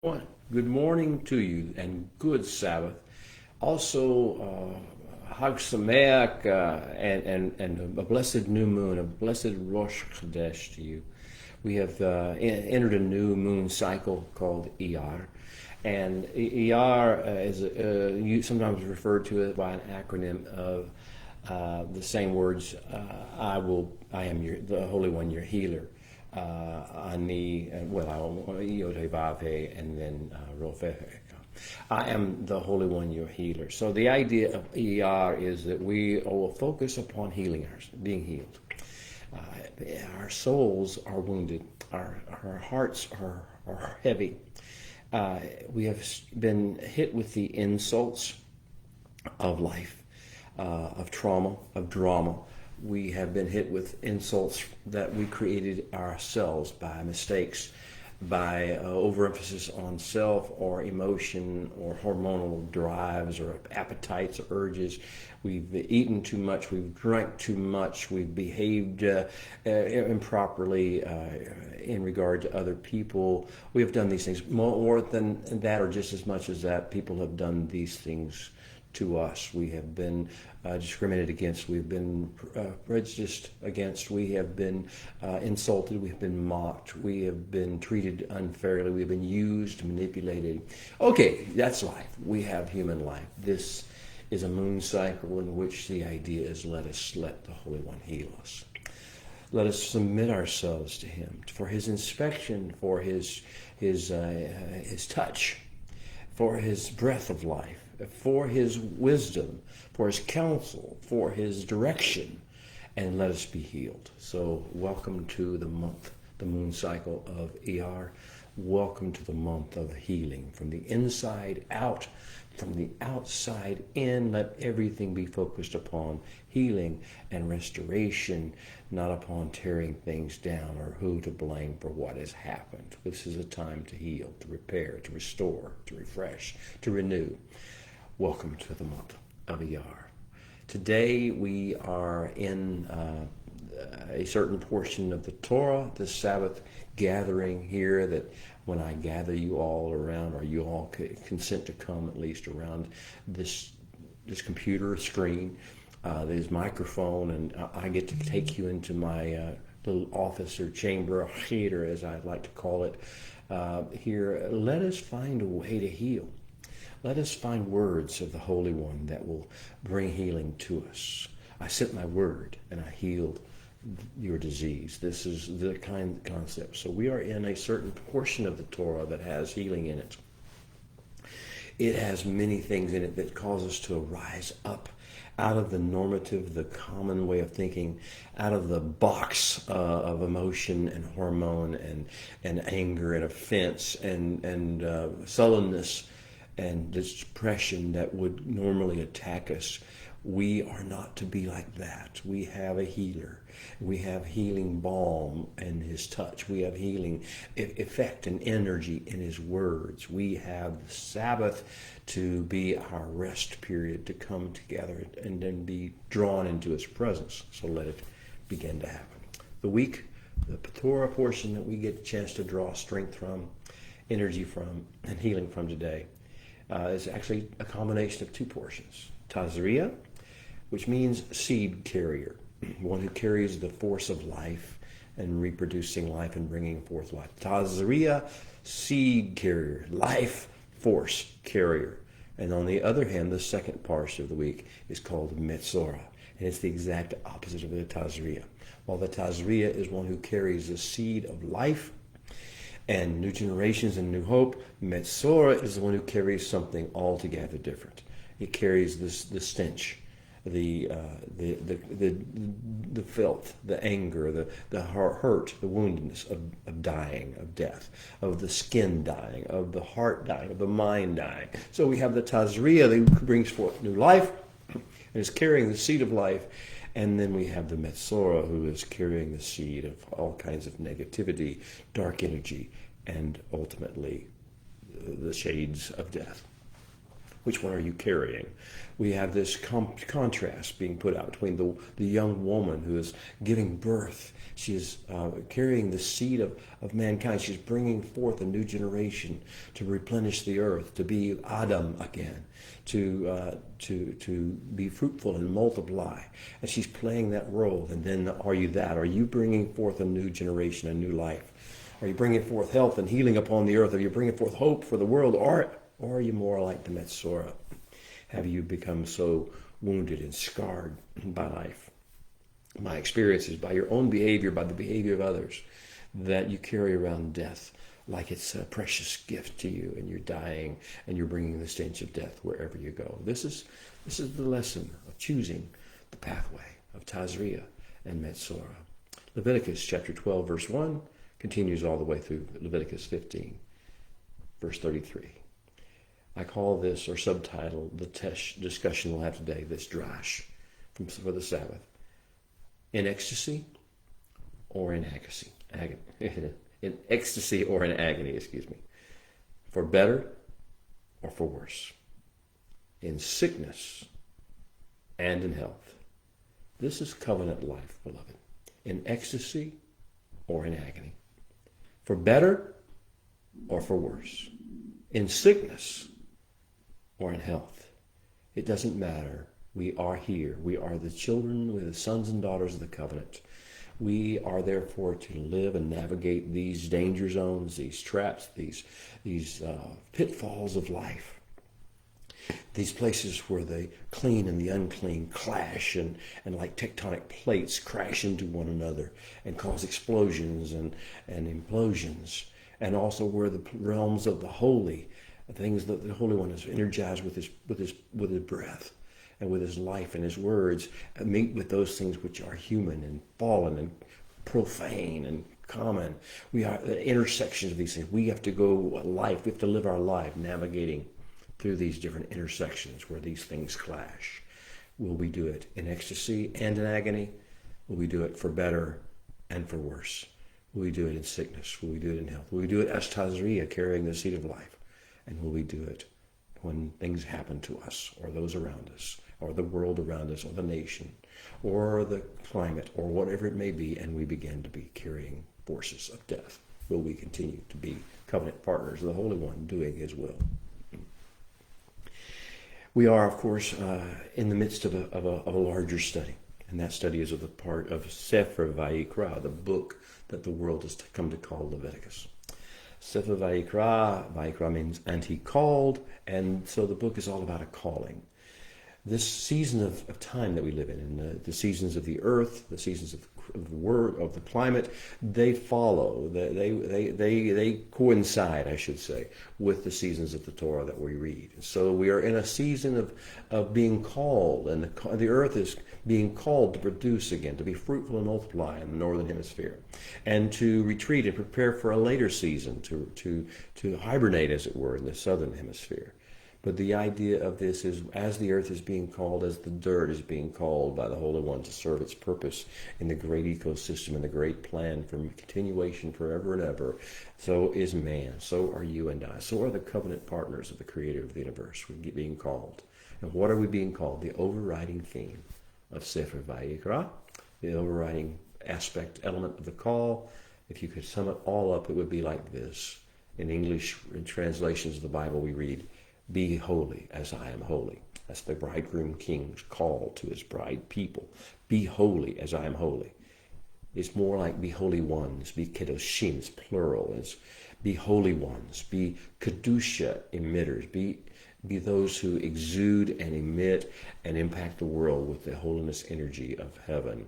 One, good morning to you and good Sabbath. Also, Hag Sameach and a blessed new moon, a blessed Rosh Chodesh to you. We have entered a new moon cycle called ER. And ER is sometimes referred to it by an acronym of the same words, I am the Holy One, your healer. Ani, Yodhe and then Rofeh. I am the Holy One, your healer. So the idea of ER is that we will focus upon being healed. Our souls are wounded. Our hearts are heavy. We have been hit with the insults of life, of trauma, of drama. We have been hit with insults that we created ourselves by mistakes, by overemphasis on self or emotion or hormonal drives or appetites or urges. We've eaten too much, we've drank too much, we've behaved improperly in regard to other people. We have done these things more than that, or just as much as that. People have done these things to us. We have been discriminated against. We've been prejudiced against. We have been insulted. We have been mocked. We have been treated unfairly. We've been used, manipulated. Okay, that's life. We have human life. This is a moon cycle in which the idea is let the Holy One heal us. Let us submit ourselves to Him for His inspection, for His touch, for His breath of life, for His wisdom, for His counsel, for His direction, and let us be healed. So welcome to the month, the moon cycle of ER. Welcome to the month of healing. From the inside out, from the outside in, let everything be focused upon healing and restoration, not upon tearing things down or who to blame for what has happened. This is a time to heal, to repair, to restore, to refresh, to renew. Welcome to the month of ER. Today we are in a certain portion of the Torah, the Sabbath gathering here, that when I gather you all around, or you all consent to come at least around this computer screen, this microphone, and I get to take you into my little office or chamber, or theater as I like to call it, here. Let us find a way to heal. Let us find words of the Holy One that will bring healing to us. I sent my word and I healed your disease. This is the kind of concept. So we are in a certain portion of the Torah that has healing in it. It has many things in it that cause us to rise up out of the normative, the common way of thinking, out of the box of emotion and hormone and anger and offense and sullenness and this depression that would normally attack us. We are not to be like that. We have a healer. We have healing balm in His touch. We have healing effect and energy in His words. We have the Sabbath to be our rest period, to come together and then be drawn into His presence. So let it begin to happen. The week, the Torah portion that we get a chance to draw strength from, energy from, and healing from today, is actually a combination of two portions. Tazria, which means seed carrier, one who carries the force of life and reproducing life and bringing forth life. Tazria, seed carrier, life force carrier. And on the other hand, the second portion of the week is called Metzora, and it's the exact opposite of the Tazria. While the Tazria is one who carries the seed of life and new generations and new hope, Metzora is the one who carries something altogether different. It carries the stench, the filth, the anger, the hurt, the woundedness of dying, of death, of the skin dying, of the heart dying, of the mind dying. So we have the Tazria that brings forth new life and is carrying the seed of life. And then we have the Metzora, who is carrying the seed of all kinds of negativity, dark energy, and ultimately the shades of death. Which one are you carrying? We have this contrast being put out between the young woman who is giving birth. She is carrying the seed of mankind. She's bringing forth a new generation to replenish the earth, to be Adam again, to be fruitful and multiply. And she's playing that role. And then are you that? Are you bringing forth a new generation, a new life? Are you bringing forth health and healing upon the earth? Are you bringing forth hope for the world? Or are you more like the Metzora? Have you become so wounded and scarred by life, by experiences, by your own behavior, by the behavior of others, that you carry around death like it's a precious gift to you, and you're dying and you're bringing the stench of death wherever you go? This is the lesson of choosing the pathway of Tazria and Metzora. Leviticus chapter 12, verse 1 continues all the way through Leviticus 15, verse 33. I call this, or subtitle, the discussion we'll have today, this drash for the Sabbath. In ecstasy or in agony. In ecstasy or in agony, excuse me. For better or for worse. In sickness and in health. This is covenant life, beloved. In ecstasy or in agony. For better or for worse. In sickness or in health. It doesn't matter. We are here. We are the children, we're the sons and daughters of the covenant. We are therefore to live and navigate these danger zones, these traps, these pitfalls of life. These places where the clean and the unclean clash and like tectonic plates crash into one another and cause explosions and implosions. And also where the realms of the holy, things that the Holy One is energized with his breath and with his life and his words, meet with those things which are human and fallen and profane and common. We are the intersections of these things. We have to go life. We have to live our life navigating through these different intersections where these things clash. Will we do it in ecstasy and in agony? Will we do it for better and for worse? Will we do it in sickness? Will we do it in health? Will we do it as Tazria, carrying the seed of life? And will we do it when things happen to us or those around us or the world around us or the nation or the climate or whatever it may be, and we begin to be carrying forces of death? Will we continue to be covenant partners of the Holy One doing his will? We are, of course, in the midst of a larger study, and that study is of the part of Sefer Vayikra, the book that the world has come to call Leviticus. Sefer Vayikra means "and he called," and so the book is all about a calling. This season of time that we live in the seasons of the earth, the seasons of the climate, they follow, they coincide, I should say, with the seasons of the Torah that we read. So we are in a season of being called, and the earth is being called to produce again, to be fruitful and multiply in the northern hemisphere, and to retreat and prepare for a later season, to hibernate, as it were, in the southern hemisphere. But the idea of this is, as the earth is being called, as the dirt is being called by the Holy One to serve its purpose in the great ecosystem and the great plan for continuation forever and ever, so is man, so are you and I, so are the covenant partners of the Creator of the universe. We're being called. And what are we being called? The overriding theme of Sefer Vayikra, the overriding aspect, element of the call. If you could sum it all up, it would be like this. In English, in translations of the Bible, we read, "Be holy as I am holy." That's the bridegroom king's call to his bride people. Be holy as I am holy. It's more like be holy ones, be kedoshim, it's plural. It's be holy ones, be kedusha emitters, be those who exude and emit and impact the world with the holiness energy of heaven.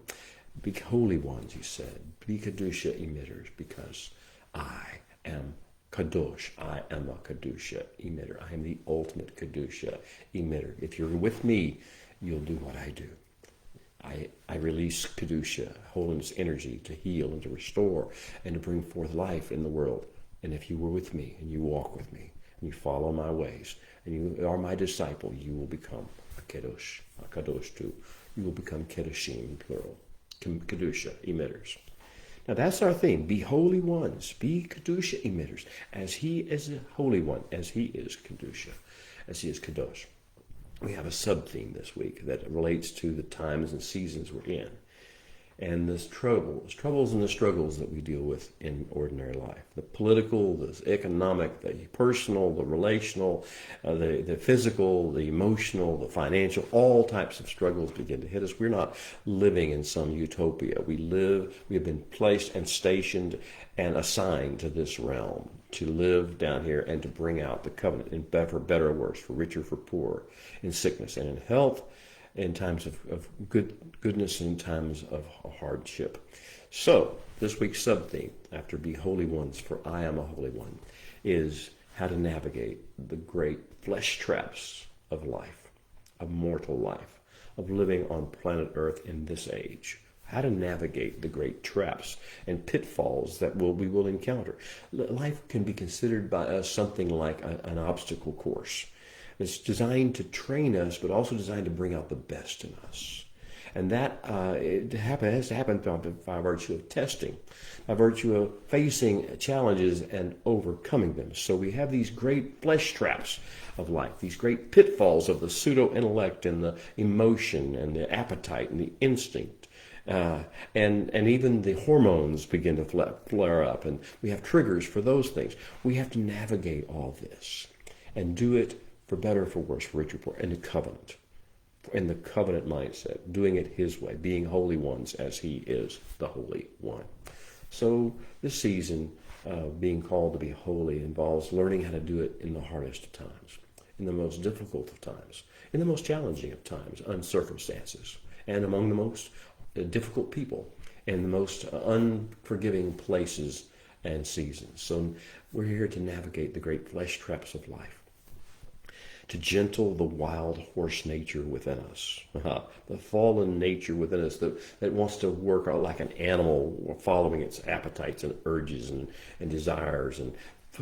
Be holy ones, he said. Be kedusha emitters, because I am Kadosh. I am a Kedusha emitter. I am the ultimate Kedusha emitter. If you're with me, you'll do what I do. I release Kedusha, holiness energy, to heal and to restore and to bring forth life in the world. And if you were with me and you walk with me and you follow my ways and you are my disciple, you will become a Kadosh too. You will become Kedoshim, plural, Kedusha emitters. Now that's our theme. Be holy ones. Be Kedusha emitters. As he is a holy one, as he is Kedusha. as he is kadosh. We have a sub-theme this week that relates to the times and seasons we're in, and the troubles and the struggles that we deal with in ordinary life. The political, the economic, the personal, the relational, the physical, the emotional, the financial, all types of struggles begin to hit us. We're not living in some utopia. We have been placed and stationed and assigned to this realm to live down here and to bring out the covenant for better or worse, for richer, for poorer, in sickness and in health, in times of goodness and in times of hardship. So, this week's sub-theme, after Be Holy Ones, for I am a holy one, is how to navigate the great flesh traps of life, of mortal life, of living on planet Earth in this age. How to navigate the great traps and pitfalls that we will encounter. Life can be considered by us something like an obstacle course. It's designed to train us, but also designed to bring out the best in us. And that has to happen by virtue of testing, by virtue of facing challenges and overcoming them. So we have these great flesh traps of life, these great pitfalls of the pseudo-intellect and the emotion and the appetite and the instinct. And even the hormones begin to flare up, and we have triggers for those things. We have to navigate all this and do it for better, for worse, for richer, for in the covenant mindset, doing it his way, being holy ones as he is the Holy One. So this season, being called to be holy, involves learning how to do it in the hardest of times, in the most difficult of times, in the most challenging of times, circumstances, and among the most difficult people, and the most unforgiving places and seasons. So we're here to navigate the great flesh traps of life, to gentle the wild horse nature within us, the fallen nature within us that wants to work out like an animal, following its appetites and urges and desires, and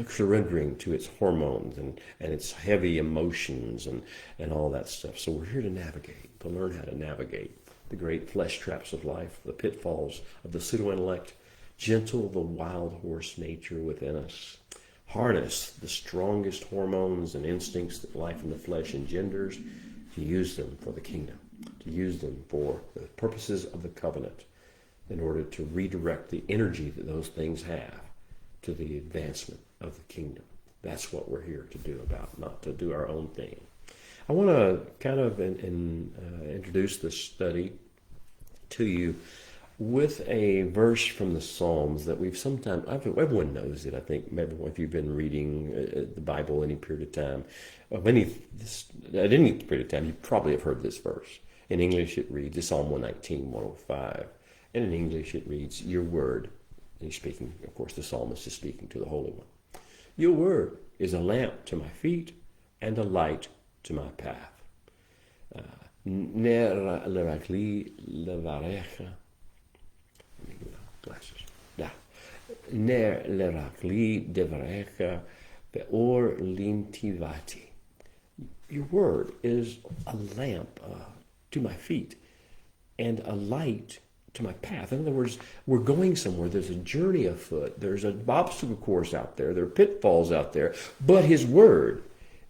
surrendering to its hormones and its heavy emotions and all that stuff. So we're here to navigate, to learn how to navigate the great flesh traps of life, the pitfalls of the pseudo-intellect, gentle the wild horse nature within us, harness the strongest hormones and instincts that life in the flesh engenders, to use them for the kingdom, to use them for the purposes of the covenant, in order to redirect the energy that those things have to the advancement of the kingdom. That's what we're here to do not to do our own thing. I want to kind of introduce this study to you with a verse from the Psalms that everyone knows it, I think, maybe if you've been reading the Bible any period of time, at any period of time, you probably have heard this verse. In English it reads, it's Psalm 119, 105, and in English it reads, your word, and he's speaking, of course the psalmist is speaking to the Holy One. Your word is a lamp to my feet and a light to my path. Ner lerakli levarecha. Glasses. Da. Ner lerakli devarecha beor lintivati. Your word is a lamp to my feet and a light to my path. In other words, we're going somewhere. There's a journey afoot. There's an obstacle course out there. There are pitfalls out there. But his word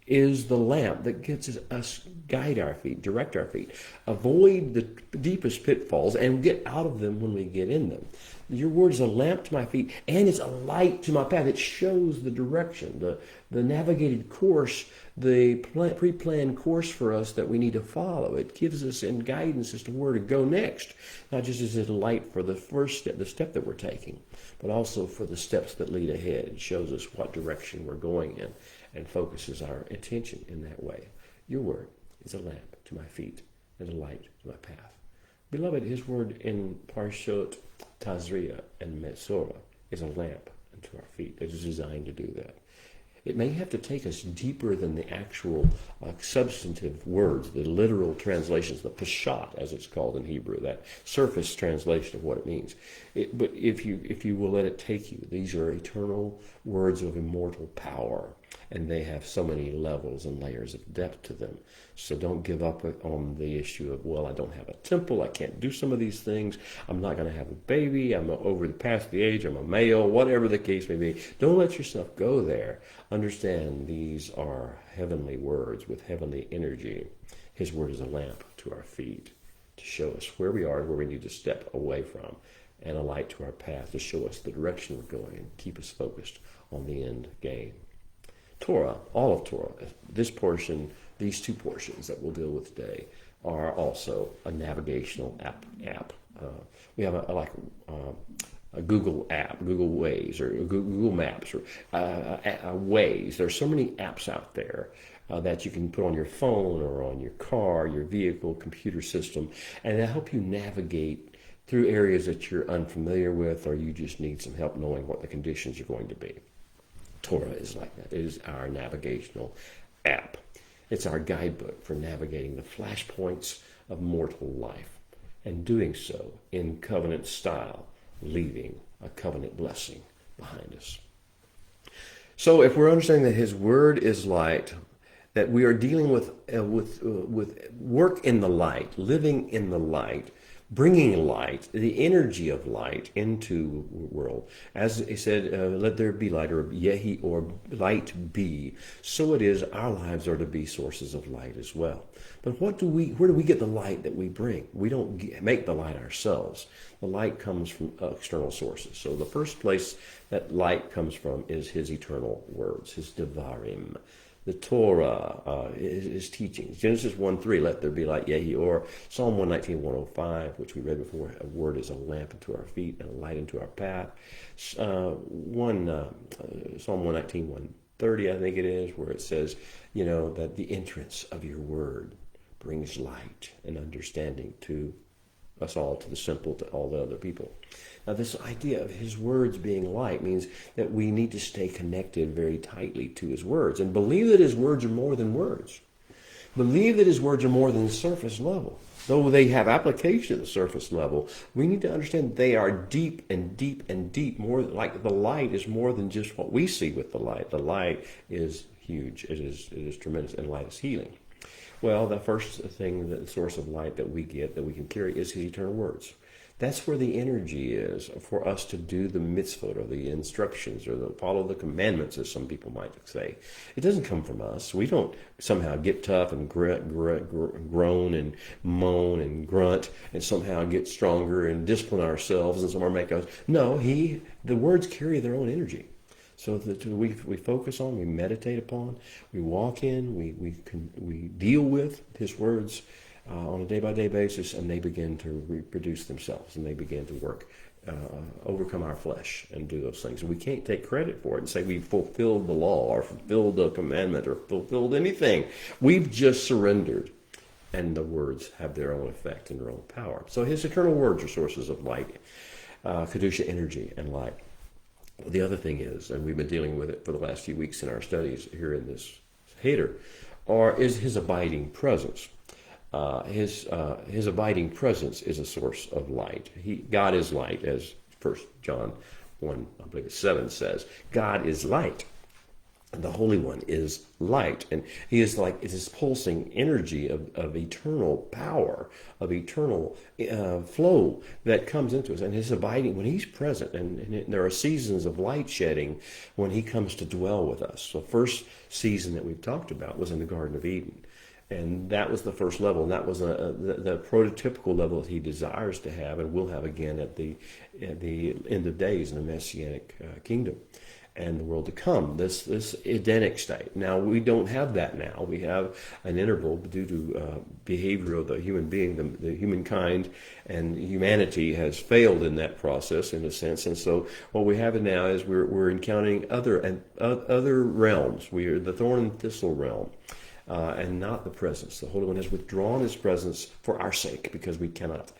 is the lamp that gets us guide our feet, direct our feet, avoid the deepest pitfalls, and get out of them when we get in them. Your word is a lamp to my feet, and it's a light to my path. It shows the direction, the navigated course, the pre-planned course for us that we need to follow. It gives us guidance as to where to go next, not just as a light for the first step, the step that we're taking, but also for the steps that lead ahead. It shows us what direction we're going in and focuses our attention in that way. Your word is a lamp to my feet and a light to my path. Beloved, his word in Parshot, Tazria, and Metzora is a lamp unto our feet. It is designed to do that. It may have to take us deeper than the actual substantive words, the literal translations, the pashat, as it's called in Hebrew, that surface translation of what it means. But if you will let it take you, these are eternal words of immortal power And they have so many levels and layers of depth to them. So don't give up on the issue of, well, I don't have a temple, I can't do some of these things, I'm not going to have a baby, I'm over the past the age, I'm a male, whatever the case may be. Don't let yourself go there. Understand these are heavenly words with heavenly energy. His word is a lamp to our feet to show us where we are and where we need to step away from, and a light to our path to show us the direction we're going and keep us focused on the end game. Torah, all of Torah, this portion, these two portions that we'll deal with today, are also a navigational app. We have a Google app, Google Waze, or Google Maps, or Waze. There's so many apps out there that you can put on your phone or on your car, your vehicle, computer system, and they help you navigate through areas that you're unfamiliar with, or you just need some help knowing what the conditions are going to be. Torah is like that. It is our navigational app. It's our guidebook for navigating the flashpoints of mortal life, and doing so in covenant style, leaving a covenant blessing behind us. So if we're understanding that his word is light, that we are dealing with work in the light, living in the light, bringing light, the energy of light into the world. As he said, let there be light, or yehi, or light be. So it is, our lives are to be sources of light as well. But where do we get the light that we bring? We don't make the light ourselves. The light comes from external sources. So the first place that light comes from is his eternal words, his devarim. The Torah, his teachings. Genesis 1:3, let there be light, yehi, or Psalm 119:105, which we read before, a word is a lamp unto our feet and a light unto our path. Psalm 119:130, I think it is, where it says, that the entrance of your word brings light and understanding to us all, to the simple, to all the other people. Now, this idea of his words being light means that we need to stay connected very tightly to his words and believe that his words are more than words. Believe that his words are more than surface level. Though they have application at the surface level, we need to understand they are deep and deep and deep. More like the light is more than just what we see with the light. The light is huge. It is tremendous, and light is healing. Well, the first thing, the source of light that we get, that we can carry, is his eternal words. That's where the energy is for us to do the mitzvot, or the instructions, or follow the commandments, as some people might say. It doesn't come from us. We don't somehow get tough and groan and moan and grunt and somehow get stronger and discipline ourselves and somehow make us. No, the words carry their own energy. So that we focus on, we meditate upon, we walk in, we deal with his words on a day-by-day basis, and they begin to reproduce themselves, and they begin to work, overcome our flesh and do those things. And we can't take credit for it and say we fulfilled the law or fulfilled the commandment or fulfilled anything. We've just surrendered, and the words have their own effect and their own power. So his eternal words are sources of light, Kedusha, energy, and light. The other thing is, and we've been dealing with it for the last few weeks in our studies here in this Heder, is his abiding presence. His abiding presence is a source of light. God is light, as 1 John 1, I believe it's 7 says. God is light. And the Holy One is light. And he is like, it is pulsing energy of eternal power, of eternal flow that comes into us. And his abiding, when he's present, and there are seasons of light shedding when he comes to dwell with us. The first season that we've talked about was in the Garden of Eden. And that was the first level, and that was the prototypical level that he desires to have and will have again at the end of days in the Messianic kingdom and the world to come, this Edenic state. Now, we don't have that now. We have an interval due to behavior of the human being, the humankind, and humanity has failed in that process, in a sense. And so what we have now is we're encountering other realms. We are the thorn and thistle realm. And not the presence. The Holy One has withdrawn his presence for our sake because we cannot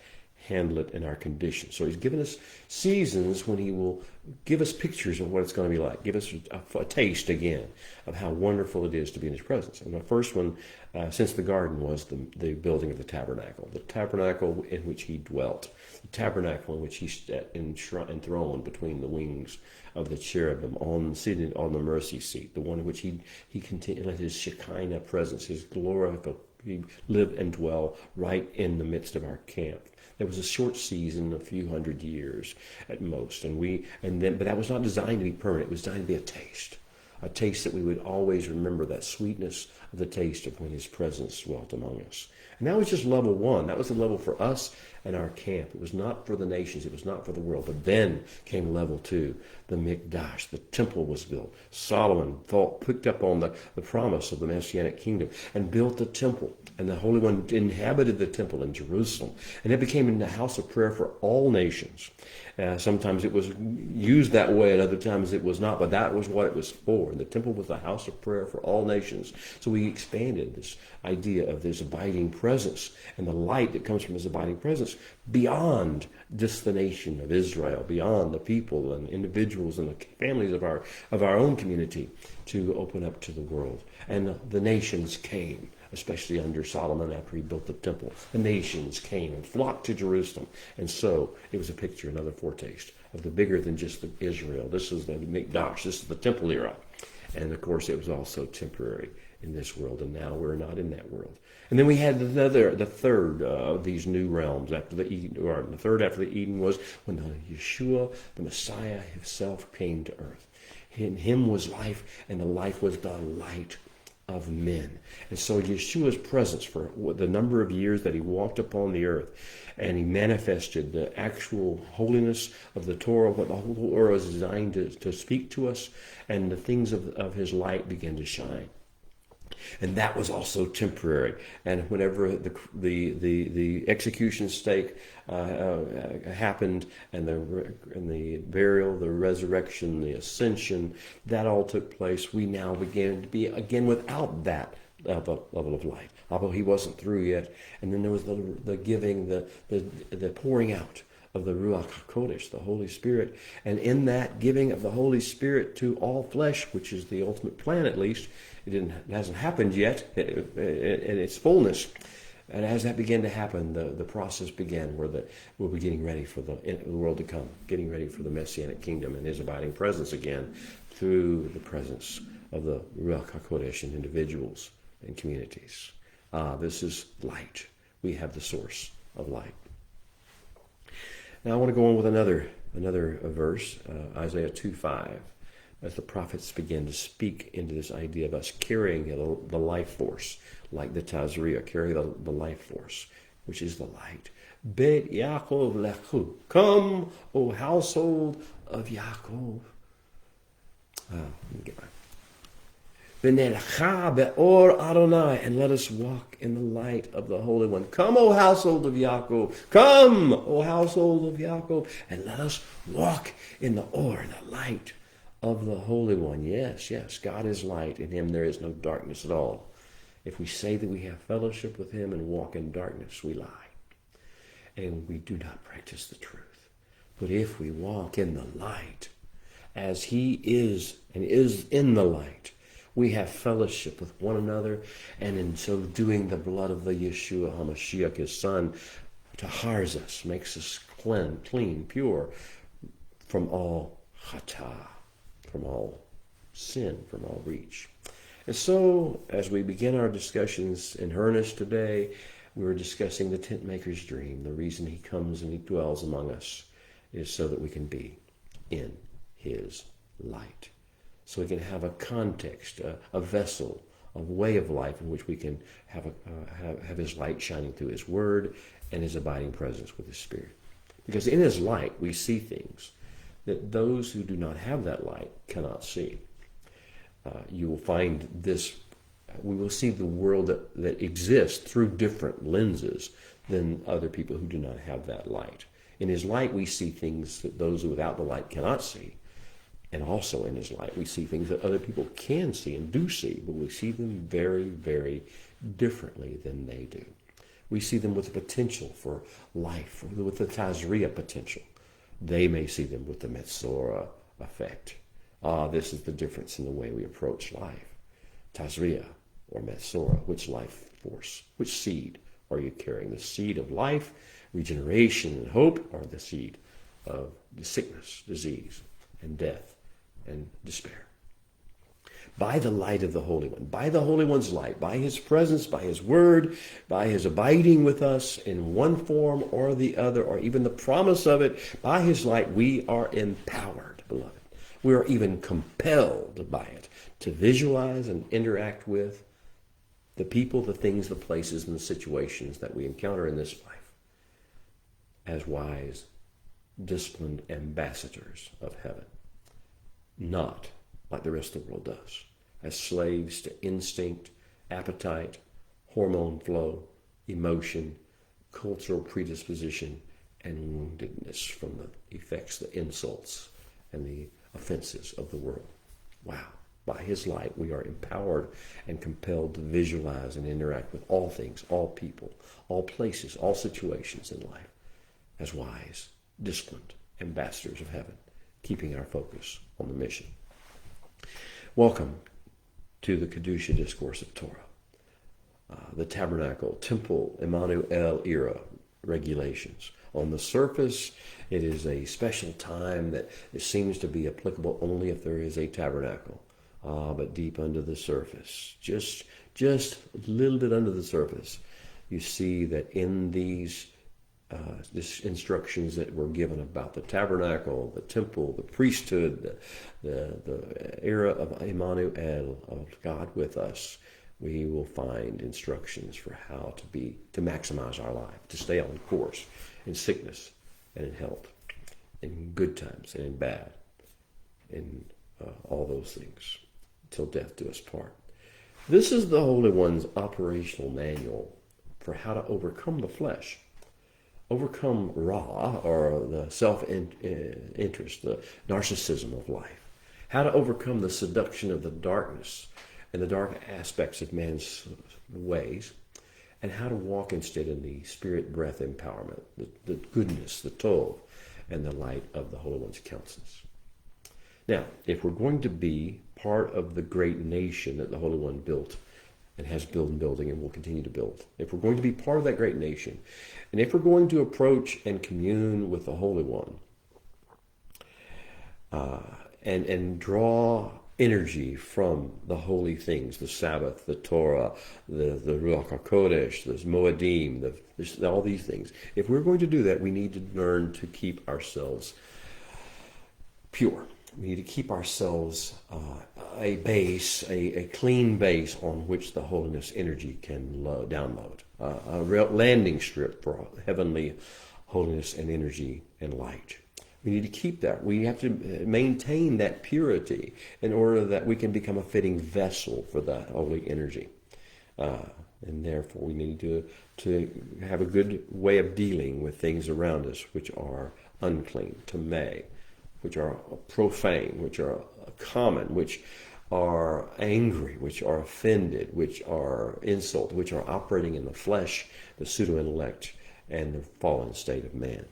handle it in our condition. So he's given us seasons when he will give us pictures of what it's going to be like. Give us a taste again of how wonderful it is to be in his presence. And the first one, since the garden, was the building of the tabernacle in which he dwelt, the tabernacle in which he sat enthroned between the wings of the cherubim, seated on the mercy seat, the one in which he continued, let his Shekinah presence, his glory, he live and dwell right in the midst of our camp. There was a short season, a few hundred years at most, but that was not designed to be permanent. It was designed to be a taste that we would always remember, that sweetness of the taste of when his presence dwelt among us. And that was just level one. That was the level for us and our camp. It was not for the nations. It was not for the world. But then came level two, the Mikdash. The temple was built. Solomon picked up on the promise of the Messianic kingdom and built the temple. And the Holy One inhabited the temple in Jerusalem. And it became the house of prayer for all nations. Sometimes it was used that way, and other times it was not, but that was what it was for. And the temple was the house of prayer for all nations. So we expanded this idea of this abiding presence and the light that comes from his abiding presence beyond just the nation of Israel, beyond the people and individuals and the families of our own community, to open up to the world. And the nations came, especially under Solomon after he built the temple. The nations came and flocked to Jerusalem. And so it was a picture, another foretaste of the bigger than just Israel. This is the Mikdash. This is the temple era. And of course, it was also temporary in this world. And now we're not in that world. And then we had the third of these new realms after the Eden, or the third after the Eden was when the Yeshua, the Messiah himself, came to earth. In him was life, and the life was the light of men. And so Yeshua's presence for the number of years that he walked upon the earth, and he manifested the actual holiness of the Torah, what the whole Torah was designed to speak to us, and the things of his light began to shine. And that was also temporary. And whenever the execution stake happened, and the burial, the resurrection, the ascension, that all took place, we now began to be again without that level of light. Although he wasn't through yet. And then there was the giving, the pouring out of the Ruach HaKodesh, the Holy Spirit. And in that giving of the Holy Spirit to all flesh, which is the ultimate plan at least, it hasn't happened yet in its fullness. And as that began to happen, the process began where we'll be getting ready for the world to come, getting ready for the Messianic kingdom and his abiding presence again through the presence of the Ruach HaKodesh in individuals and communities. This is light. We have the source of light. Now I want to go on with another verse, Isaiah 2:5, as the prophets begin to speak into this idea of us carrying the life force, like the Tazria, carry the life force, which is the light. Bet Yaakov lechu, come, O household of Yaakov. Let me get my. V'nelcha be'or Adonai, and let us walk in the light of the Holy One. Come, O household of Yaakov. Come, O household of Yaakov, and let us walk in the light of the Holy One. Yes, God is light. In him there is no darkness at all. If we say that we have fellowship with him and walk in darkness, we lie. And we do not practice the truth. But if we walk in the light, as he is and is in the light, we have fellowship with one another, and in so doing, the blood of the Yeshua HaMashiach, his son, tahars us, makes us clean, pure from all chata, from all sin, from all breach. And so, as we begin our discussions in earnest today, we're discussing the tent maker's dream. The reason he comes and he dwells among us is so that we can be in his light. So we can have a context, a vessel, a way of life in which we can have his light shining through his word and his abiding presence with his spirit. Because in his light we see things that those who do not have that light cannot see. You will find this, we will see the world that exists through different lenses than other people who do not have that light. In his light we see things that those without the light cannot see. And also in his light, we see things that other people can see and do see, but we see them very, very differently than they do. We see them with the potential for life, with the Tazria potential, they may see them with the Metzora effect. This is the difference in the way we approach life. Tazria or Metzora, which life force, which seed are you carrying? The seed of life, regeneration, and hope, or the seed of sickness, disease, and death, and despair? By the light of the Holy One, by the Holy One's light, by his presence, by his word, by his abiding with us in one form or the other, or even the promise of it, by his light we are empowered, beloved. We are even compelled by it to visualize and interact with the people, the things, the places, and the situations that we encounter in this life as wise, disciplined ambassadors of heaven, not like the rest of the world does, as slaves to instinct, appetite, hormone flow, emotion, cultural predisposition, and woundedness from the effects, the insults, and the offenses of the world. Wow. By his light, we are empowered and compelled to visualize and interact with all things, all people, all places, all situations in life as wise, disciplined ambassadors of heaven, keeping our focus on the mission. Welcome to the Kedusha Discourse of Torah, the tabernacle, temple, Emmanuel era regulations. On the surface, it is a special time that it seems to be applicable only if there is a tabernacle. But deep under the surface, just a little bit under the surface, you see that in these instructions that were given about the tabernacle, the temple, the priesthood, the era of Emmanuel, of God with us, we will find instructions for how to maximize our life, to stay on course in sickness and in health, in good times and in bad, in all those things, till death do us part. This is the Holy One's operational manual for how to overcome the flesh, overcome Ra, or the self-interest, the narcissism of life, how to overcome the seduction of the darkness and the dark aspects of man's ways, and how to walk instead in the spirit breath empowerment, the goodness, the tov, and the light of the Holy One's counsels. Now, if we're going to be part of the great nation that the Holy One built and has built and building and will continue to build, if we're going to be part of that great nation, and if we're going to approach and commune with the Holy One and draw energy from the holy things, the Sabbath, the Torah, the Ruach HaKodesh, the Moedim, all these things, if we're going to do that, we need to learn to keep ourselves pure. We need to keep ourselves a base, a clean base on which the holiness energy can download, a landing strip for heavenly holiness and energy and light. We need to keep that. We have to maintain that purity in order that we can become a fitting vessel for that holy energy. And therefore we need to have a good way of dealing with things around us which are unclean, tameh, which are profane, which are common, which are angry, which are offended, which are insulted, which are operating in the flesh, the pseudo-intellect, and the fallen state of man.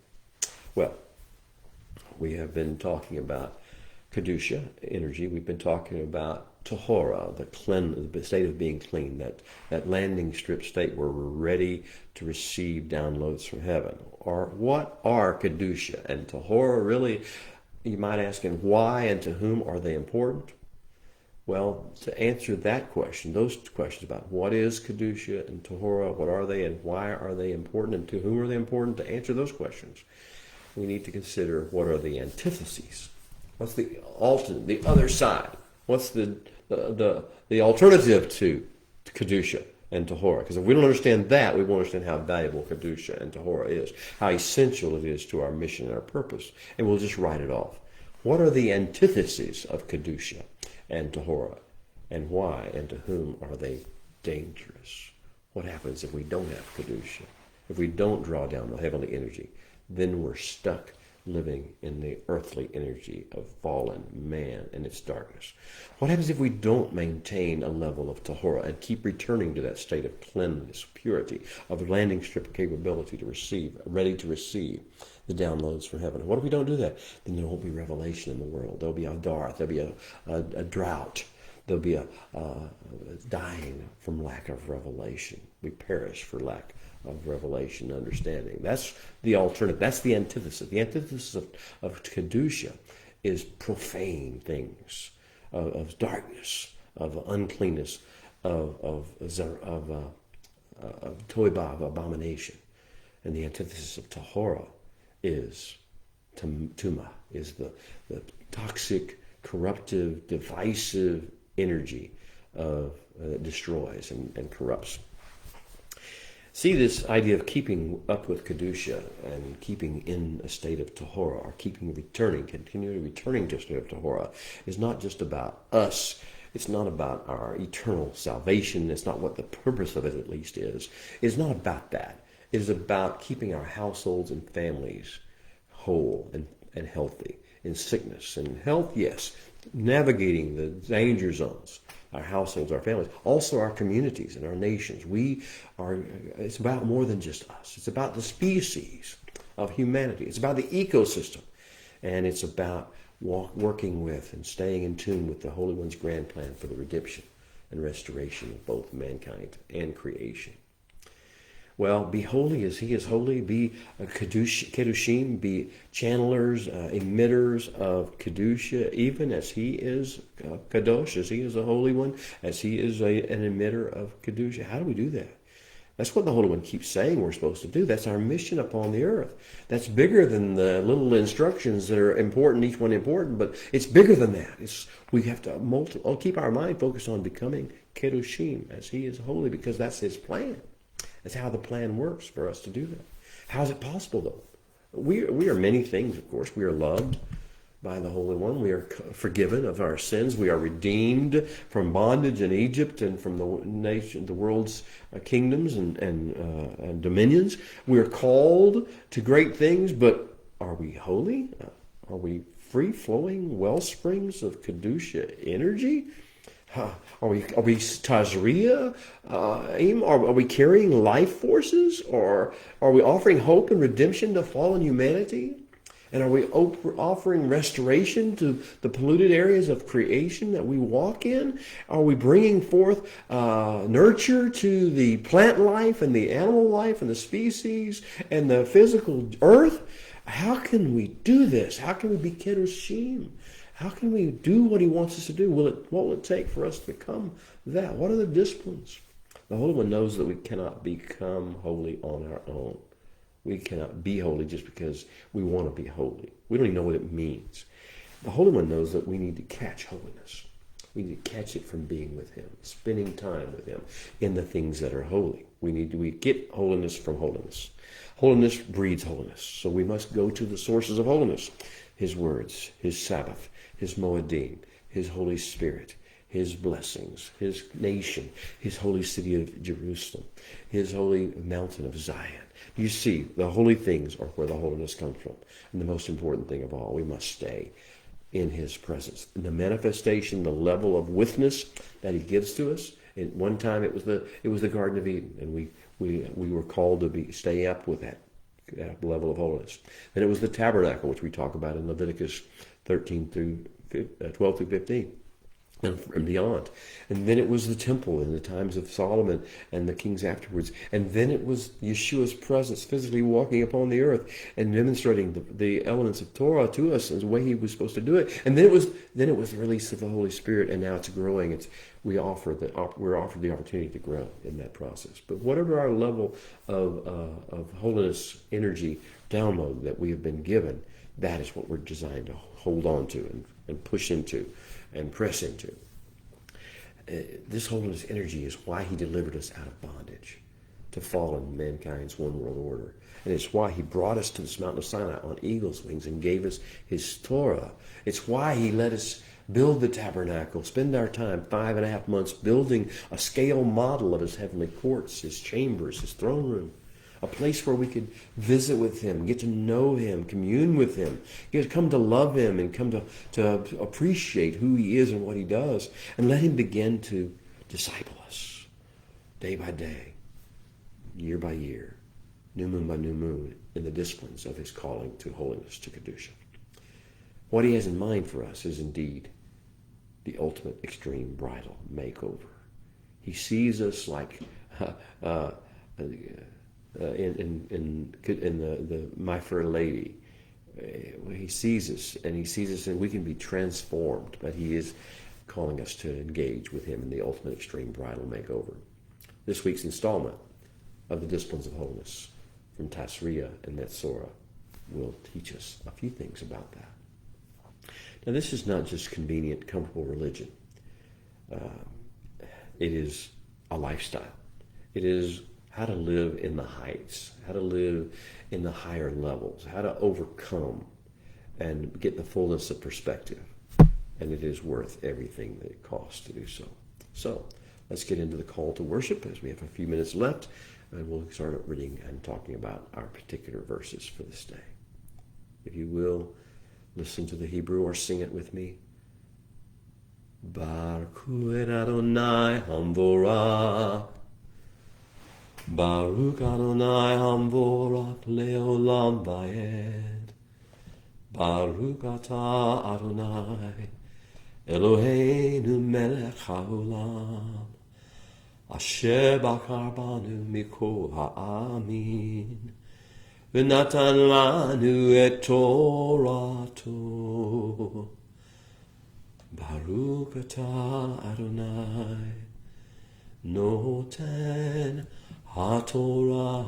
Well, we have been talking about Kedusha, energy. We've been talking about Tahora, the state of being clean, that landing strip state where we're ready to receive downloads from heaven. Or what are Kedusha and Tahora really? You might ask, and why and to whom are they important? Well, to answer that question, those questions about what is Kedusha and Tahora, what are they and why are they important and to whom are they important, to answer those questions, we need to consider what are the antitheses. What's the alternate, the other side? What's the alternative to Kedusha and Tahora? Because if we don't understand that, we won't understand how valuable Kedusha and Tahora is, how essential it is to our mission and our purpose, and we'll just write it off. What are the antitheses of Kedusha and Tahora, and why and to whom are they dangerous? What happens if we don't have Kedusha? If we don't draw down the heavenly energy, then we're stuck living in the earthly energy of fallen man and its darkness. What happens if we don't maintain a level of tahora and keep returning to that state of cleanliness, purity, of landing strip capability to receive, ready to receive the downloads from heaven? What if we don't do that? Then there won't be revelation in the world. There'll be a dearth. There'll be a drought. There'll be a dying from lack of revelation. We perish for lack of revelation and understanding. That's the alternative. That's the antithesis. The antithesis of Kedusha is profane things, of darkness, of uncleanness, of toiba, of abomination. And the antithesis of Tahora is Tuma, is the toxic, corruptive, divisive energy that destroys and corrupts. See, this idea of keeping up with Kedusha and keeping in a state of Tahora, or continually returning to a state of Tahora, is not just about us. It's not about our eternal salvation. It's not what the purpose of it, at least, is. It's not about that. It is about keeping our households and families whole and healthy, in sickness and health, yes, navigating the danger zones, our households, our families, also our communities and our nations. It's about more than just us. It's about the species of humanity. It's about the ecosystem. And it's about working with and staying in tune with the Holy One's grand plan for the redemption and restoration of both mankind and creation. Well, be holy as he is holy. Be Kedushim, be channelers, emitters of Kedusha, even as he is Kadosh, as he is a holy one, as he is an emitter of Kedusha. How do we do that? That's what the Holy One keeps saying we're supposed to do. That's our mission upon the earth. That's bigger than the little instructions that are important, each one important, but it's bigger than that. We have to keep our mind focused on becoming Kedushim, as he is holy, because that's his plan. That's how the plan works for us to do that. How is it possible, though? We are many things, of course. We are loved by the Holy One. We are forgiven of our sins. We are redeemed from bondage in Egypt and from the world's kingdoms and dominions. We are called to great things, but are we holy? Are we free-flowing well springs of Kedusha energy? Are we Tazria? Are we carrying life forces? Or are we offering hope and redemption to fallen humanity? And are we offering restoration to the polluted areas of creation that we walk in? Are we bringing forth nurture to the plant life and the animal life and the species and the physical earth? How can we do this? How can we be Kedushim? How can we do what he wants us to do? What will it take for us to become that? What are the disciplines? The Holy One knows that we cannot become holy on our own. We cannot be holy just because we want to be holy. We don't even know what it means. The Holy One knows that we need to catch holiness. We need to catch it from being with him, spending time with him in the things that are holy. We get holiness from holiness. Holiness breeds holiness. So we must go to the sources of holiness. His words, his Sabbath, his Moedim, his Holy Spirit, his blessings, his nation, his holy city of Jerusalem, his holy mountain of Zion. You see, the holy things are where the holiness comes from. And the most important thing of all, we must stay in his presence. In the manifestation, the level of witness that he gives to us. At one time it was the Garden of Eden, and we were called to stay up with that level of holiness. Then it was the tabernacle, which we talk about in Leviticus 12 through 15 and beyond. And then it was the temple in the times of Solomon and the kings afterwards. And then it was Yeshua's presence physically walking upon the earth and demonstrating the elements of Torah to us and the way he was supposed to do it. And then it was the release of the Holy Spirit, and now it's growing. We're offered the opportunity to grow in that process. But whatever our level of holiness, energy, download that we have been given, that is what we're designed to hold on to and push into and press into. This holiness energy is why he delivered us out of bondage to fallen mankind's one world order. And it's why he brought us to this mountain of Sinai on eagle's wings and gave us his Torah. It's why he let us build the tabernacle, spend our time 5.5 months building a scale model of his heavenly courts, his chambers, his throne room. a place where we could visit with him, get to know him, commune with him, get to come to love him and come to appreciate who he is and what he does, and let him begin to disciple us day by day, year by year, new moon by new moon, in the disciplines of his calling to holiness, to Kedusha. What he has in mind for us is indeed the ultimate extreme bridal makeover. He sees us like in the My Fair Lady. He sees us, and we can be transformed, but he is calling us to engage with him in the ultimate extreme bridal makeover. This week's installment of the Disciplines of Holiness from Tazria and Metzora will teach us a few things about that. Now, this is not just convenient, comfortable religion. It is a lifestyle. It is how to live in the heights, how to live in the higher levels, how to overcome and get the fullness of perspective. And it is worth everything that it costs to do so. So, let's get into the call to worship as we have a few minutes left, and we'll start reading and talking about our particular verses for this day. If you will, listen to the Hebrew or sing it with me. Baruch et Adonai Hamvorach. Baruch Adonai Hamvorach leolam vaed. Baruch atah Adonai Eloheinu melech haolam. Asher bakar banu mikol ha'amin. V'natan lanu et Torato. Baruch atah Adonai noten haTorah.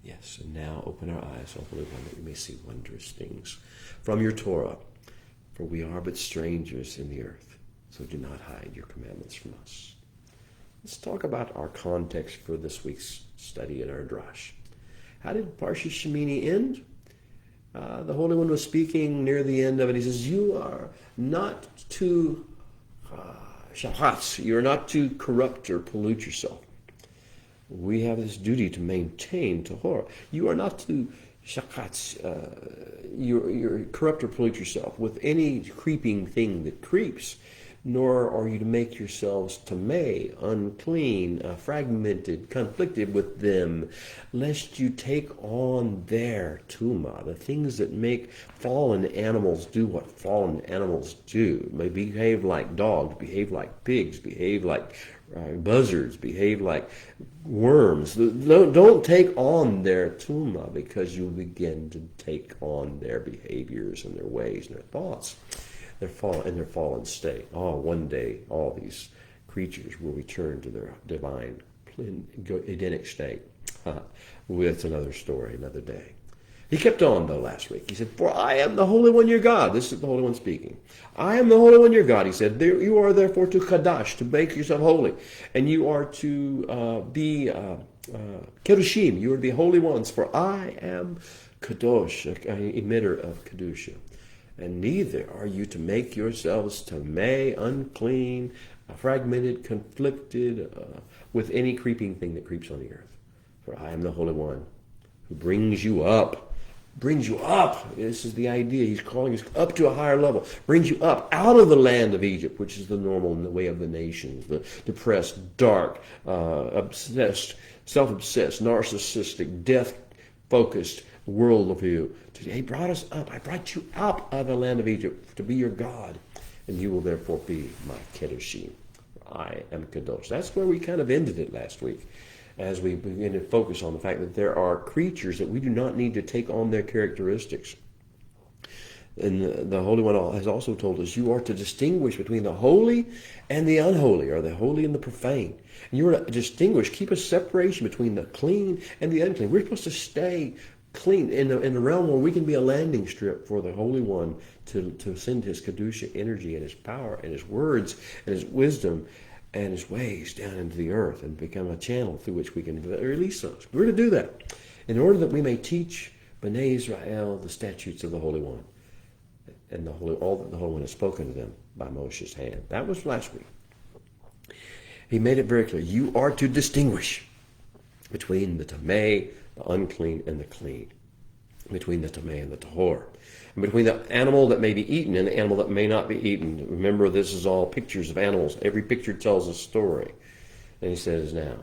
Yes, and now open our eyes, O Holy One, that we may see wondrous things from your Torah. For we are but strangers in the earth, so do not hide your commandments from us. Let's talk about our context for this week's study in our drash. How did Parsha Shemini end? The Holy One was speaking near the end of it. He says, you are not to shachatz. You are not to corrupt or pollute yourself. We have this duty to maintain Tahora. You are not to shachatz. You're corrupt or pollute yourself with any creeping thing that creeps, nor are you to make yourselves tamei, unclean, fragmented, conflicted with them, lest you take on their tuma, the things that make fallen animals do what fallen animals do. They behave like dogs, behave like pigs, behave like buzzards, behave like worms. Don't take on their tuma, because you'll begin to take on their behaviors and their ways and their thoughts. Their fallen state. One day, all these creatures will return to their divine Edenic state. It's another story, another day. He kept on, though, last week. He said, for I am the Holy One your God. This is the Holy One speaking. I am the Holy One your God. He said, you are therefore to Kadash, to make yourself holy. And you are to be Kedushim. You are to be holy ones. For I am Kadosh, an emitter of Kedusha. And neither are you to make yourselves tamei, unclean, fragmented, conflicted, with any creeping thing that creeps on the earth. For I am the Holy One who brings you up. Brings you up. This is the idea. He's calling us up to a higher level. Brings you up out of the land of Egypt, which is the normal way of the nations. The depressed, dark, obsessed, self-obsessed, narcissistic, death-focused worldview. He brought us up. I brought you up out of the land of Egypt to be your God, and you will therefore be my Kedoshim. I am Kadosh. That's where we kind of ended it last week, as we begin to focus on the fact that there are creatures that we do not need to take on their characteristics. And the Holy One has also told us you are to distinguish between the holy and the unholy, or the holy and the profane. And you are to distinguish, keep a separation between the clean and the unclean. We're supposed to stay clean in the realm where we can be a landing strip for the Holy One to send his Kedusha energy and his power and his words and his wisdom and his ways down into the earth, and become a channel through which we can release those. We're to do that in order that we may teach Bnei Israel the statutes of the Holy One, and all that the Holy One has spoken to them by Moshe's hand. That was last week. He made it very clear. You are to distinguish. between the tameh, the unclean, and the clean, between the tameh and the tahor, and between the animal that may be eaten and the animal that may not be eaten. Remember, this is all pictures of animals. Every picture tells a story. And he says, now,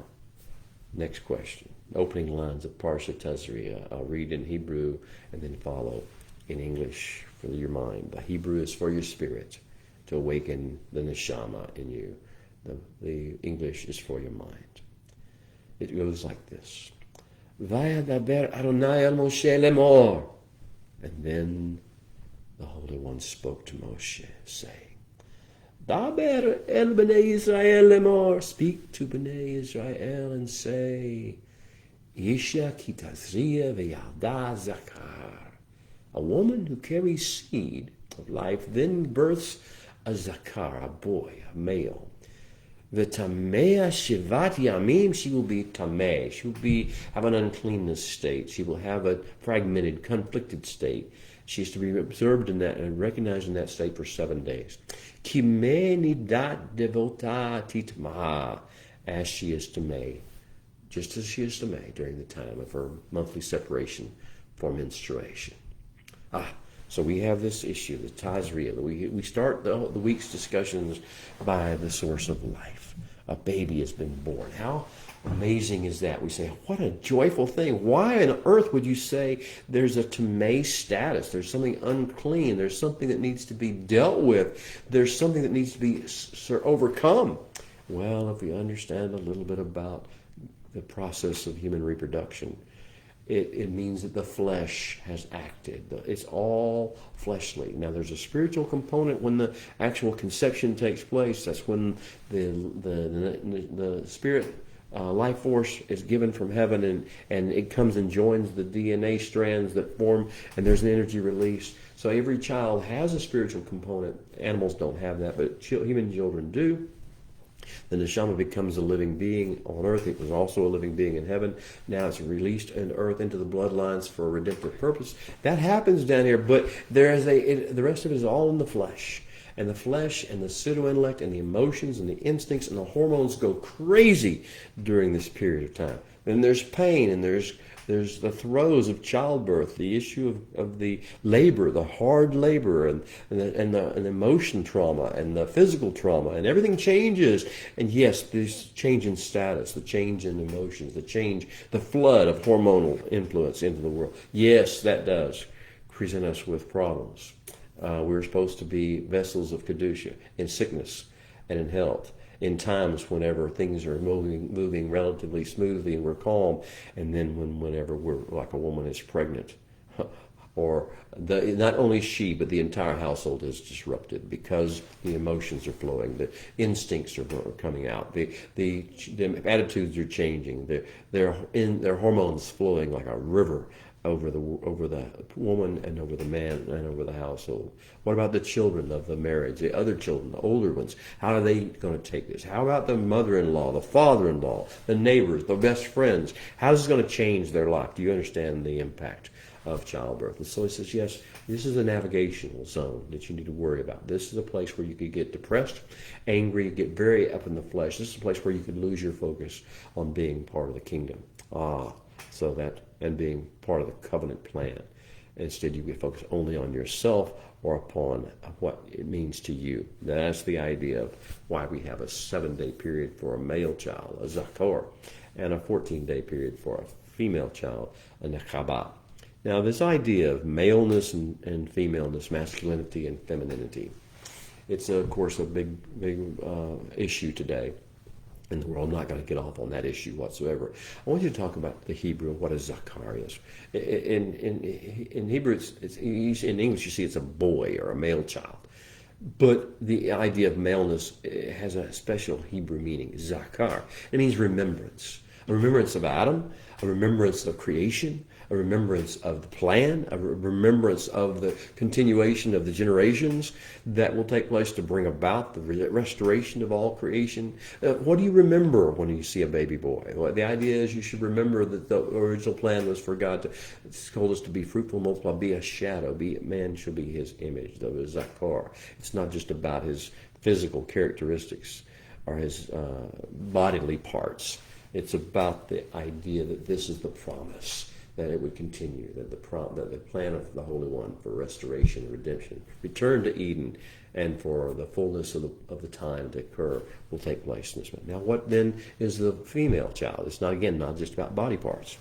next question. Opening lines of Parsha Tazria. I'll read in Hebrew and then follow in English for your mind. The Hebrew is for your spirit, to awaken the neshama in you. The English is for your mind. It goes like this. Vayadaber Adonai el Moshe lemor. And then the Holy One spoke to Moshe, saying, Daber el bnei Israel lemor. Speak to bnei Israel and say, Isha ki Tazria v'yalda zakar. A woman who carries seed of life then births a zakar, a boy, a male. V'tamea shivat yamim, she will be tameh. She will have an uncleanness state. She will have a fragmented, conflicted state. She is to be observed in that and recognized in that state for 7 days. Kimeh nidat devota titmaha, as she is tameh, just as she is tameh during the time of her monthly separation for menstruation. So we have this issue, the Tazria. We start the week's discussions by the source of life. A baby has been born. How amazing is that? We say, what a joyful thing. Why on earth would you say there's a tameh status? There's something unclean. There's something that needs to be dealt with. There's something that needs to be overcome. Well, if we understand a little bit about the process of human reproduction, it means that the flesh has acted. It's all fleshly. Now, there's a spiritual component when the actual conception takes place. That's when the spirit life force is given from heaven, and it comes and joins the DNA strands that form, and there's an energy release. So every child has a spiritual component. Animals don't have that, but human children do. The neshama becomes a living being on earth. It was also a living being in heaven. Now it's released in earth into the bloodlines for a redemptive purpose. That happens down here, but there is the rest of it is all in the flesh. And the flesh and the pseudo-intellect and the emotions and the instincts and the hormones go crazy during this period of time. Then there's pain, and there's the throes of childbirth, the issue of the labor, the hard labor, and the emotion trauma and the physical trauma, and everything changes. And yes, this change in status, the change in emotions, the flood of hormonal influence into the world. Yes, that does present us with problems. We're supposed to be vessels of Kedusha in sickness and in health, in times whenever things are moving relatively smoothly and we're calm, and then whenever we're like a woman is pregnant, or not only she but the entire household is disrupted because the emotions are flowing, the instincts are coming out, the attitudes are changing, their hormones flowing like a river over the woman and over the man and over the household. What about the children of the marriage, the other children, the older ones? How are they going to take this? How about the mother-in-law, the father-in-law, the neighbors, the best friends? How is this going to change their life? Do you understand the impact of childbirth? And so he says, yes, this is a navigational zone that you need to worry about. This is a place where you could get depressed, angry, get very up in the flesh. This is a place where you could lose your focus on being part of the kingdom. And being part of the covenant plan. Instead, you get focused only on yourself or upon what it means to you. That's the idea of why we have a 7-day period for a male child, a zakor, and a 14-day period for a female child, a nekhabah. Now, this idea of maleness and femaleness, masculinity and femininity, it's, of course, a big issue today in the world. I'm not going to get off on that issue whatsoever. I want you to talk about the Hebrew, what a zakar is. In Hebrew, in English, you see it's a boy or a male child. But the idea of maleness has a special Hebrew meaning, zakar. It means remembrance. A remembrance of Adam, a remembrance of creation, a remembrance of the plan, a remembrance of the continuation of the generations that will take place to bring about the restoration of all creation. What do you remember when you see a baby boy? Well, the idea is you should remember that the original plan was for God to, it's told us to be fruitful, multiply, be a shadow, man shall be his image, though is zakar. It's not just about his physical characteristics or his bodily parts. It's about the idea that this is the promise, that it would continue, that the plan of the Holy One for restoration and redemption, return to Eden, and for the fullness of the time to occur will take place in this man. Now, what then is the female child? It's not, again, not just about body parts.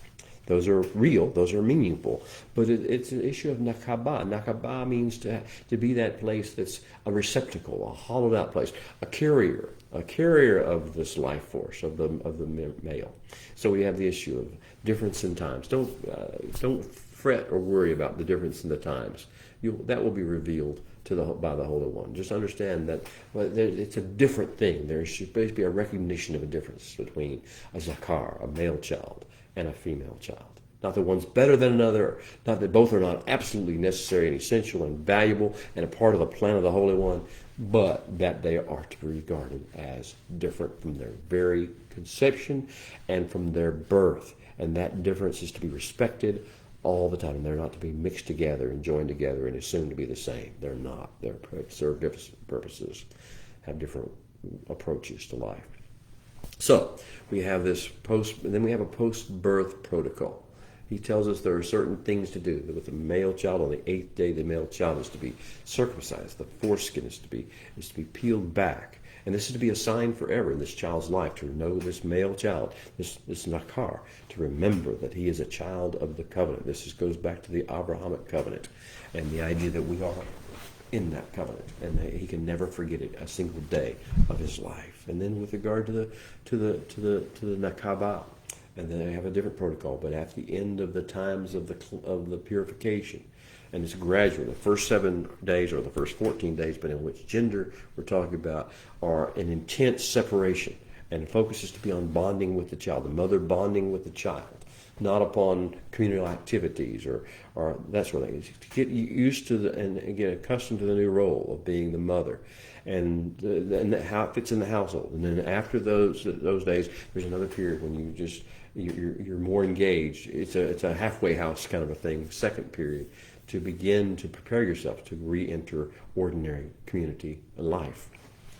Those are real, those are meaningful, but it's an issue of nakaba. Nakaba means to be that place that's a receptacle, a hollowed out place, a carrier of this life force of the male. So we have the issue of difference in times. Don't fret or worry about the difference in the times. That will be revealed by the Holy One. Just understand that it's a different thing. There should be a recognition of a difference between a zakar, a male child, and a female child. Not that one's better than another, not that both are not absolutely necessary and essential and valuable and a part of the plan of the Holy One, but that they are to be regarded as different from their very conception and from their birth. And that difference is to be respected all the time. And they're not to be mixed together and joined together and assumed to be the same. They're not. They serve different purposes, have different approaches to life. So we have then we have a post-birth protocol. He tells us there are certain things to do. With the male child, on the 8th day, the male child is to be circumcised. The foreskin is to be peeled back. And this is to be a sign forever in this child's life, to know this male child, this nakar, to remember that he is a child of the covenant. This goes back to the Abrahamic covenant and the idea that we are in that covenant, and he can never forget it a single day of his life. And then with regard to the nakaba, and then they have a different protocol, but at the end of the times of the purification, and it's gradual. The first 7 days or the first 14 days, but in which gender we're talking about, are an intense separation, and the focus is to be on bonding with the child, the mother bonding with the child, not upon communal activities or that sort of thing. To get used to and get accustomed to the new role of being the mother, and how it fits in the household. And then after those days, there's another period when you're more engaged. It's a halfway house kind of a thing. Second period, to begin to prepare yourself to re-enter ordinary community life.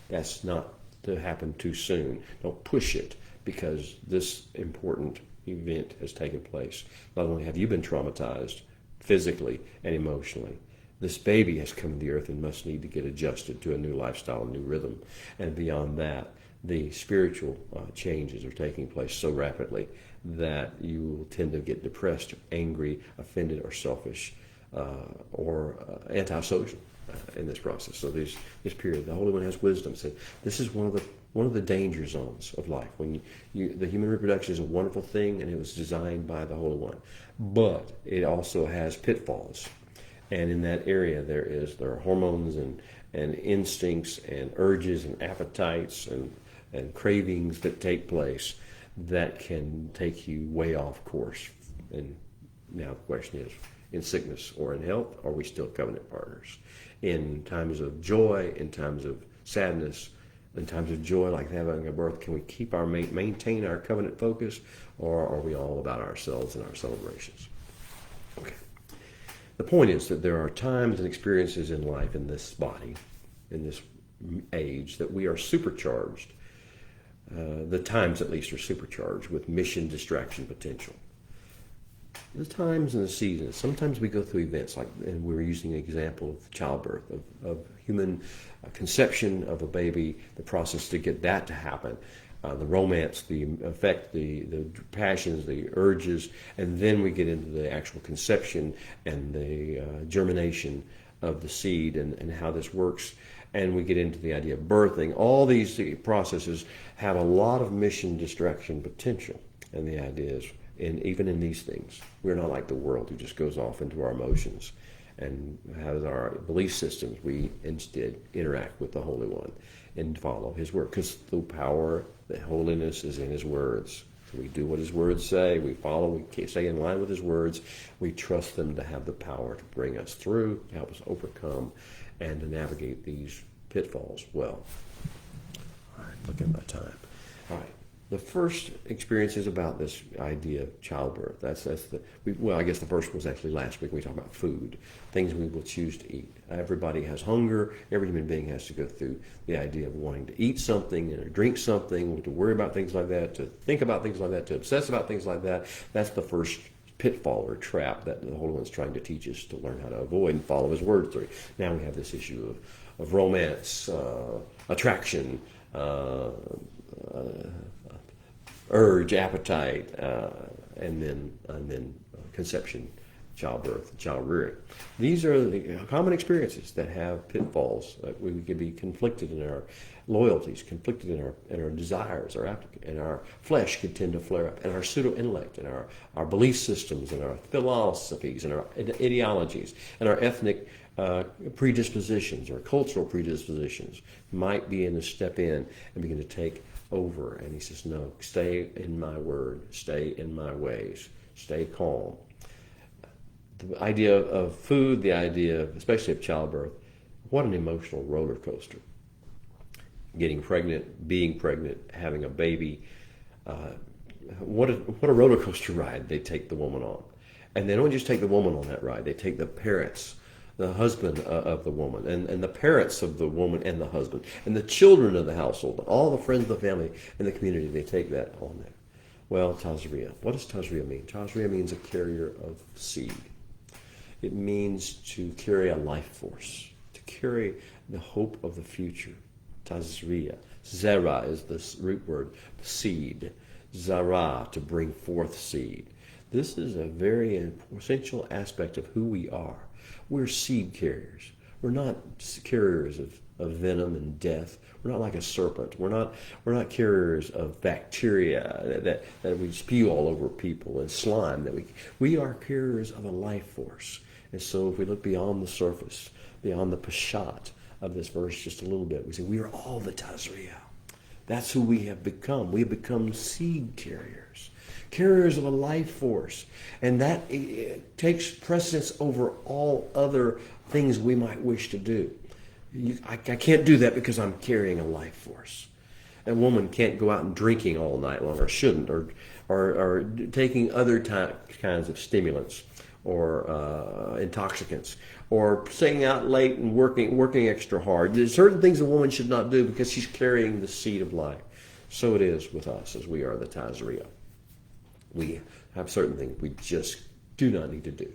That's not to happen too soon. Don't push it, because this important event has taken place. Not only have you been traumatized physically and emotionally, this baby has come to the earth and must need to get adjusted to a new lifestyle, a new rhythm. And beyond that, the spiritual changes are taking place so rapidly that you will tend to get depressed, angry, offended, or selfish, or antisocial in this process. So this period, the Holy One has wisdom. So this is one of the danger zones of life. When the human reproduction is a wonderful thing, and it was designed by the Holy One, but it also has pitfalls. And in that area, there are hormones and instincts and urges and appetites and cravings that take place that can take you way off course. And now the question is, in sickness or in health, are we still covenant partners? In times of joy, in times of sadness, in times of joy, like having a birth, can we maintain our covenant focus, or are we all about ourselves and our celebrations? Okay. The point is that there are times and experiences in life, in this body, in this age, that we are supercharged. The times, at least, are supercharged with mission distraction potential. The times and the seasons. Sometimes we go through events like, and we're using an example of childbirth, of human conception of a baby, the process to get that to happen, the romance, the affect, the passions, the urges, and then we get into the actual conception and the germination of the seed and how this works. And we get into the idea of birthing. All these processes have a lot of mission distraction potential. And the idea is, even in these things, we're not like the world who just goes off into our emotions and has our belief systems. We instead interact with the Holy One and follow His word, because the power, the holiness is in His words. So we do what His words say. We follow. We stay in line with His words. We trust them to have the power to bring us through, to help us overcome, and to navigate these pitfalls well. All right, look at my time. All right. The first experience is about this idea of childbirth. Well, I guess the first was actually last week. We talked about food, things we will choose to eat. Everybody has hunger. Every human being has to go through the idea of wanting to eat something and drink something, to worry about things like that, to think about things like that, to obsess about things like that. That's the first pitfall or trap that the Holy One's trying to teach us to learn how to avoid and follow His word through. Now we have this issue of romance, attraction, urge, appetite, and then conception, childbirth, child rearing. These are the common experiences that have pitfalls. We can be conflicted in our loyalties, conflicted in our desires, and our flesh could tend to flare up, and our pseudo-intellect, and our belief systems, and our philosophies, and our ideologies, and our ethnic predispositions or cultural predispositions might begin to step in and begin to take over. And He says, no, stay in my word, stay in my ways, stay calm. The idea of food, the idea of, especially of childbirth, what an emotional roller coaster. Getting pregnant, being pregnant, having a baby, what a roller coaster ride they take the woman on. And they don't just take the woman on that ride, they take the parents, the husband of the woman, and the parents of the woman and the husband, and the children of the household, all the friends of the family and the community, they take that on there. Well, Tazria. What does Tazria mean? Tazria means a carrier of seed. It means to carry a life force, to carry the hope of the future. Tazria. Zera is the root word, seed. Zara, to bring forth seed. This is a very essential aspect of who we are. We're seed carriers. We're not carriers of venom and death. We're not like a serpent. We're not carriers of bacteria that we spew all over people, and slime we are carriers of a life force. And so if we look beyond the surface, beyond the pashat of this verse just a little bit, we say we are all the Tazria. That's who we have become. We have become seed carriers, carriers of a life force. And that takes precedence over all other things we might wish to do. I can't do that because I'm carrying a life force. A woman can't go out and drinking all night long, or shouldn't, or taking other kinds of stimulants or intoxicants, or staying out late and working extra hard. There's certain things a woman should not do because she's carrying the seed of life. So it is with us as we are the Tazria. We have certain things we just do not need to do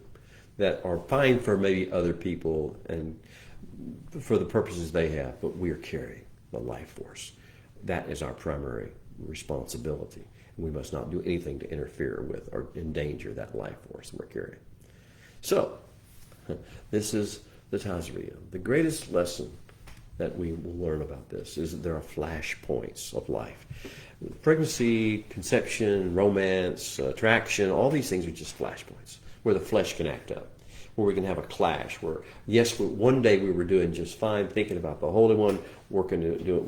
that are fine for maybe other people and for the purposes they have, but we are carrying the life force. That is our primary responsibility. We must not do anything to interfere with or endanger that life force we're carrying. So, this is the Tazria. The greatest lesson that we will learn about this is that there are flash points of life. Pregnancy, conception, romance, attraction, all these things are just flash points where the flesh can act up, where we can have a clash, where, yes, one day we were doing just fine, thinking about the Holy One,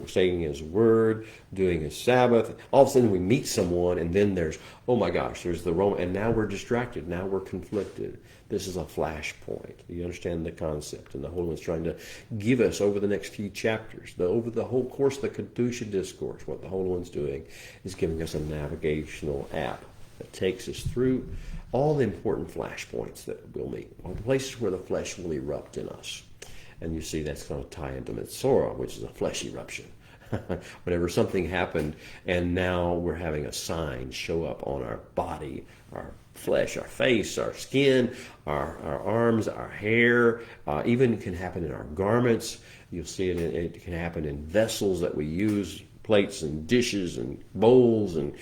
saying His Word, doing His Sabbath. All of a sudden we meet someone, and then there's, oh my gosh, there's the Roman, and now we're distracted, now we're conflicted. This is a flash point. You understand the concept, and the Holy One's trying to give us over the next few chapters, over the whole course of the Kedusha Discourse, what the Holy One's doing is giving us a navigational app that takes us through all the important flash points that we'll meet, or the places where the flesh will erupt in us. And you see that's going to tie into Metzora, which is a flesh eruption. Whenever something happened and now we're having a sign show up on our body, our flesh, our face, our skin, our arms, our hair, even can happen in our garments. You'll see it can happen in vessels that we use, plates and dishes and bowls and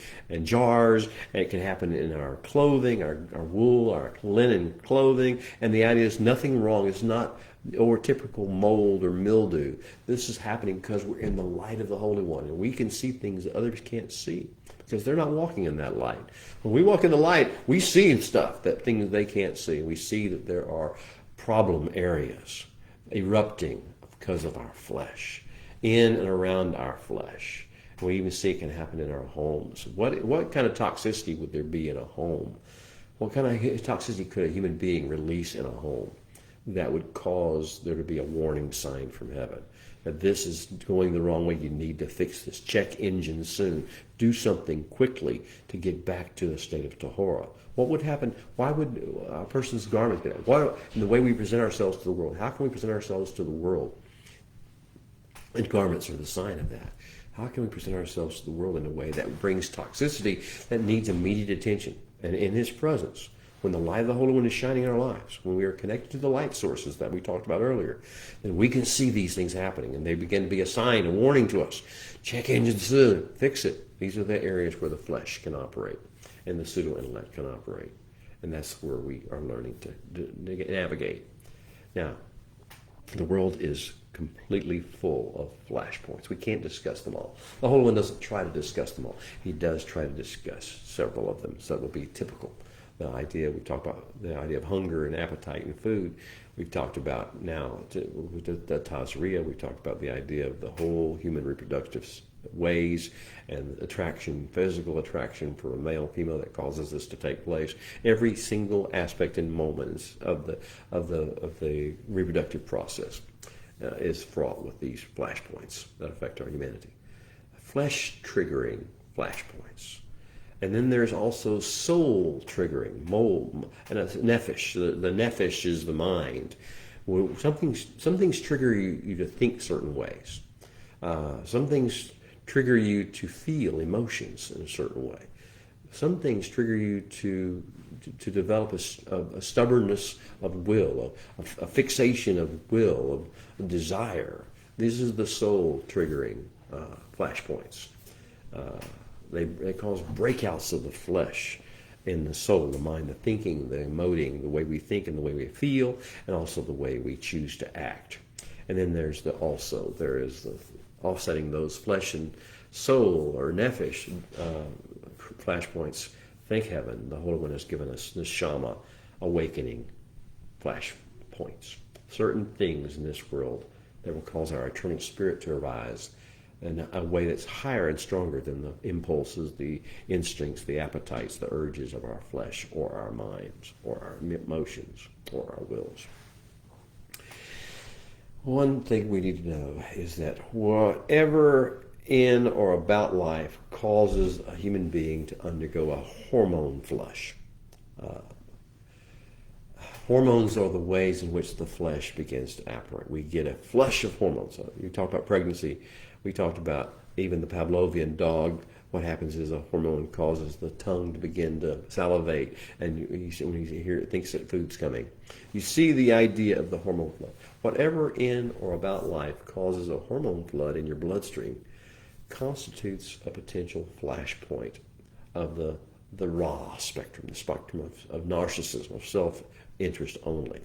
jars, and it can happen in our clothing, our wool, our linen clothing. And the idea is nothing wrong. It's not or typical mold or mildew. This is happening because we're in the light of the Holy One, and we can see things that others can't see because they're not walking in that light. When we walk in the light, we see stuff, that things they can't see. We see that there are problem areas erupting because of our flesh, in and around our flesh. We even see it can happen in our homes. What kind of toxicity would there be in a home? What kind of toxicity could a human being release in a home? that would cause there to be a warning sign from heaven. That this is going the wrong way. You need to fix this. Check engine soon. Do something quickly to get back to a state of Tahora. What would happen? Why would a person's garment get that? In the way we present ourselves to the world, how can we present ourselves to the world? And garments are the sign of that. How can we present ourselves to the world in a way that brings toxicity, that needs immediate attention? And in His presence, when the light of the Holy One is shining in our lives, when we are connected to the light sources that we talked about earlier, then we can see these things happening, and they begin to be a sign, a warning to us. Check engine soon. Fix it. These are the areas where the flesh can operate and the pseudo-intellect can operate. And that's where we are learning to navigate. Now, the world is completely full of flashpoints. We can't discuss them all. The Holy One doesn't try to discuss them all. He does try to discuss several of them, so it will be typical. The idea, we talked about the idea of hunger and appetite and food. We've talked about now, with the Tazria, we've talked about the idea of the whole human reproductive ways and attraction, physical attraction for a male, female that causes this to take place. Every single aspect and moments of the reproductive process is fraught with these flashpoints that affect our humanity. Flesh triggering flashpoints. And then there's also soul triggering, and that's nephesh. The nephesh is the mind. Some things trigger you to think certain ways. Some things trigger you to feel emotions in a certain way. Some things trigger you to develop a stubbornness of will, a fixation of will, of desire. This is the soul triggering flashpoints. They cause breakouts of the flesh in the soul, the mind, the thinking, the emoting, the way we think and the way we feel, and also the way we choose to act. And then there is the offsetting those flesh and soul or nephesh flashpoints. Thank heaven, the Holy One has given us the Shama awakening flashpoints. Certain things in this world that will cause our eternal spirit to arise in a way that's higher and stronger than the impulses, the instincts, the appetites, the urges of our flesh or our minds or our emotions or our wills. One thing we need to know is that whatever in or about life causes a human being to undergo a hormone flush. Hormones are the ways in which the flesh begins to operate. We get a flush of hormones. You talked about pregnancy. We talked about even the Pavlovian dog. What happens is a hormone causes the tongue to begin to salivate, and when you hear it, thinks that food's coming. You see the idea of the hormone flood. Whatever in or about life causes a hormone flood in your bloodstream constitutes a potential flashpoint of the raw spectrum, the spectrum of narcissism, of self-interest only,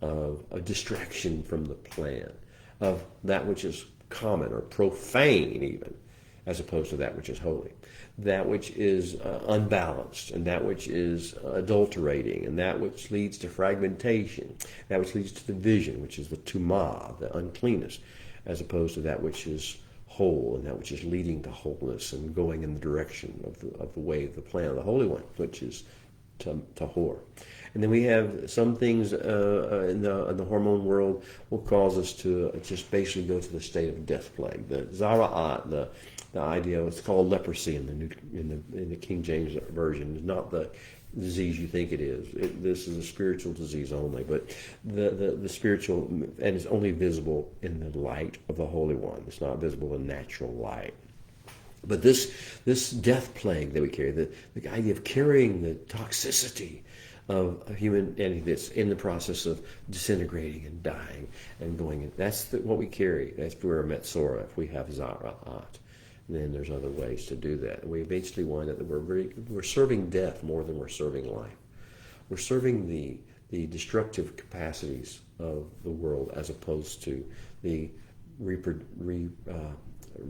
of a distraction from the plan, of that which is common or profane even, as opposed to that which is holy, that which is unbalanced, and that which is adulterating, and that which leads to fragmentation, that which leads to division, which is the tumah, the uncleanness, as opposed to that which is whole, and that which is leading to wholeness and going in the direction of the way of the plan of the Holy One, which is tahor. And then we have some things in the hormone world will cause us to just basically go to the state of death plague. The zara'at, the idea, it's called leprosy in the King James version. It's not the disease you think it is. This is a spiritual disease only, but the spiritual, and it's only visible in the light of the Holy One. It's not visible in natural light. But this death plague that we carry, the idea of carrying the toxicity of a human entity that's in the process of disintegrating and dying and going in, that's what we carry. That's where a Metzora, if we have zara'at. Then there's other ways to do that. And we eventually wind up that we're serving death more than we're serving life. We're serving the destructive capacities of the world as opposed to the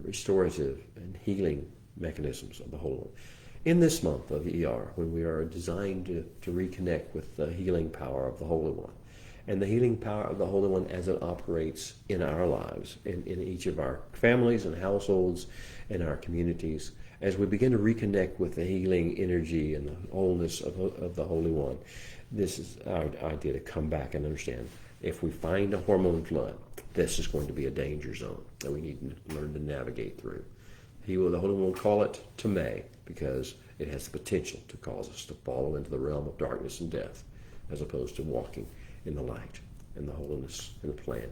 restorative and healing mechanisms of the Holy One. In this month of ER, when we are designed to reconnect with the healing power of the Holy One, and the healing power of the Holy One as it operates in our lives, in each of our families and households and our communities, as we begin to reconnect with the healing energy and the wholeness of the Holy One, this is our idea to come back and understand If we find a hormone flood, this is going to be a danger zone that we need to learn to navigate through. The Holy One will call it Tamei because it has the potential to cause us to follow into the realm of darkness and death, as opposed to walking in the light and the holiness and the plan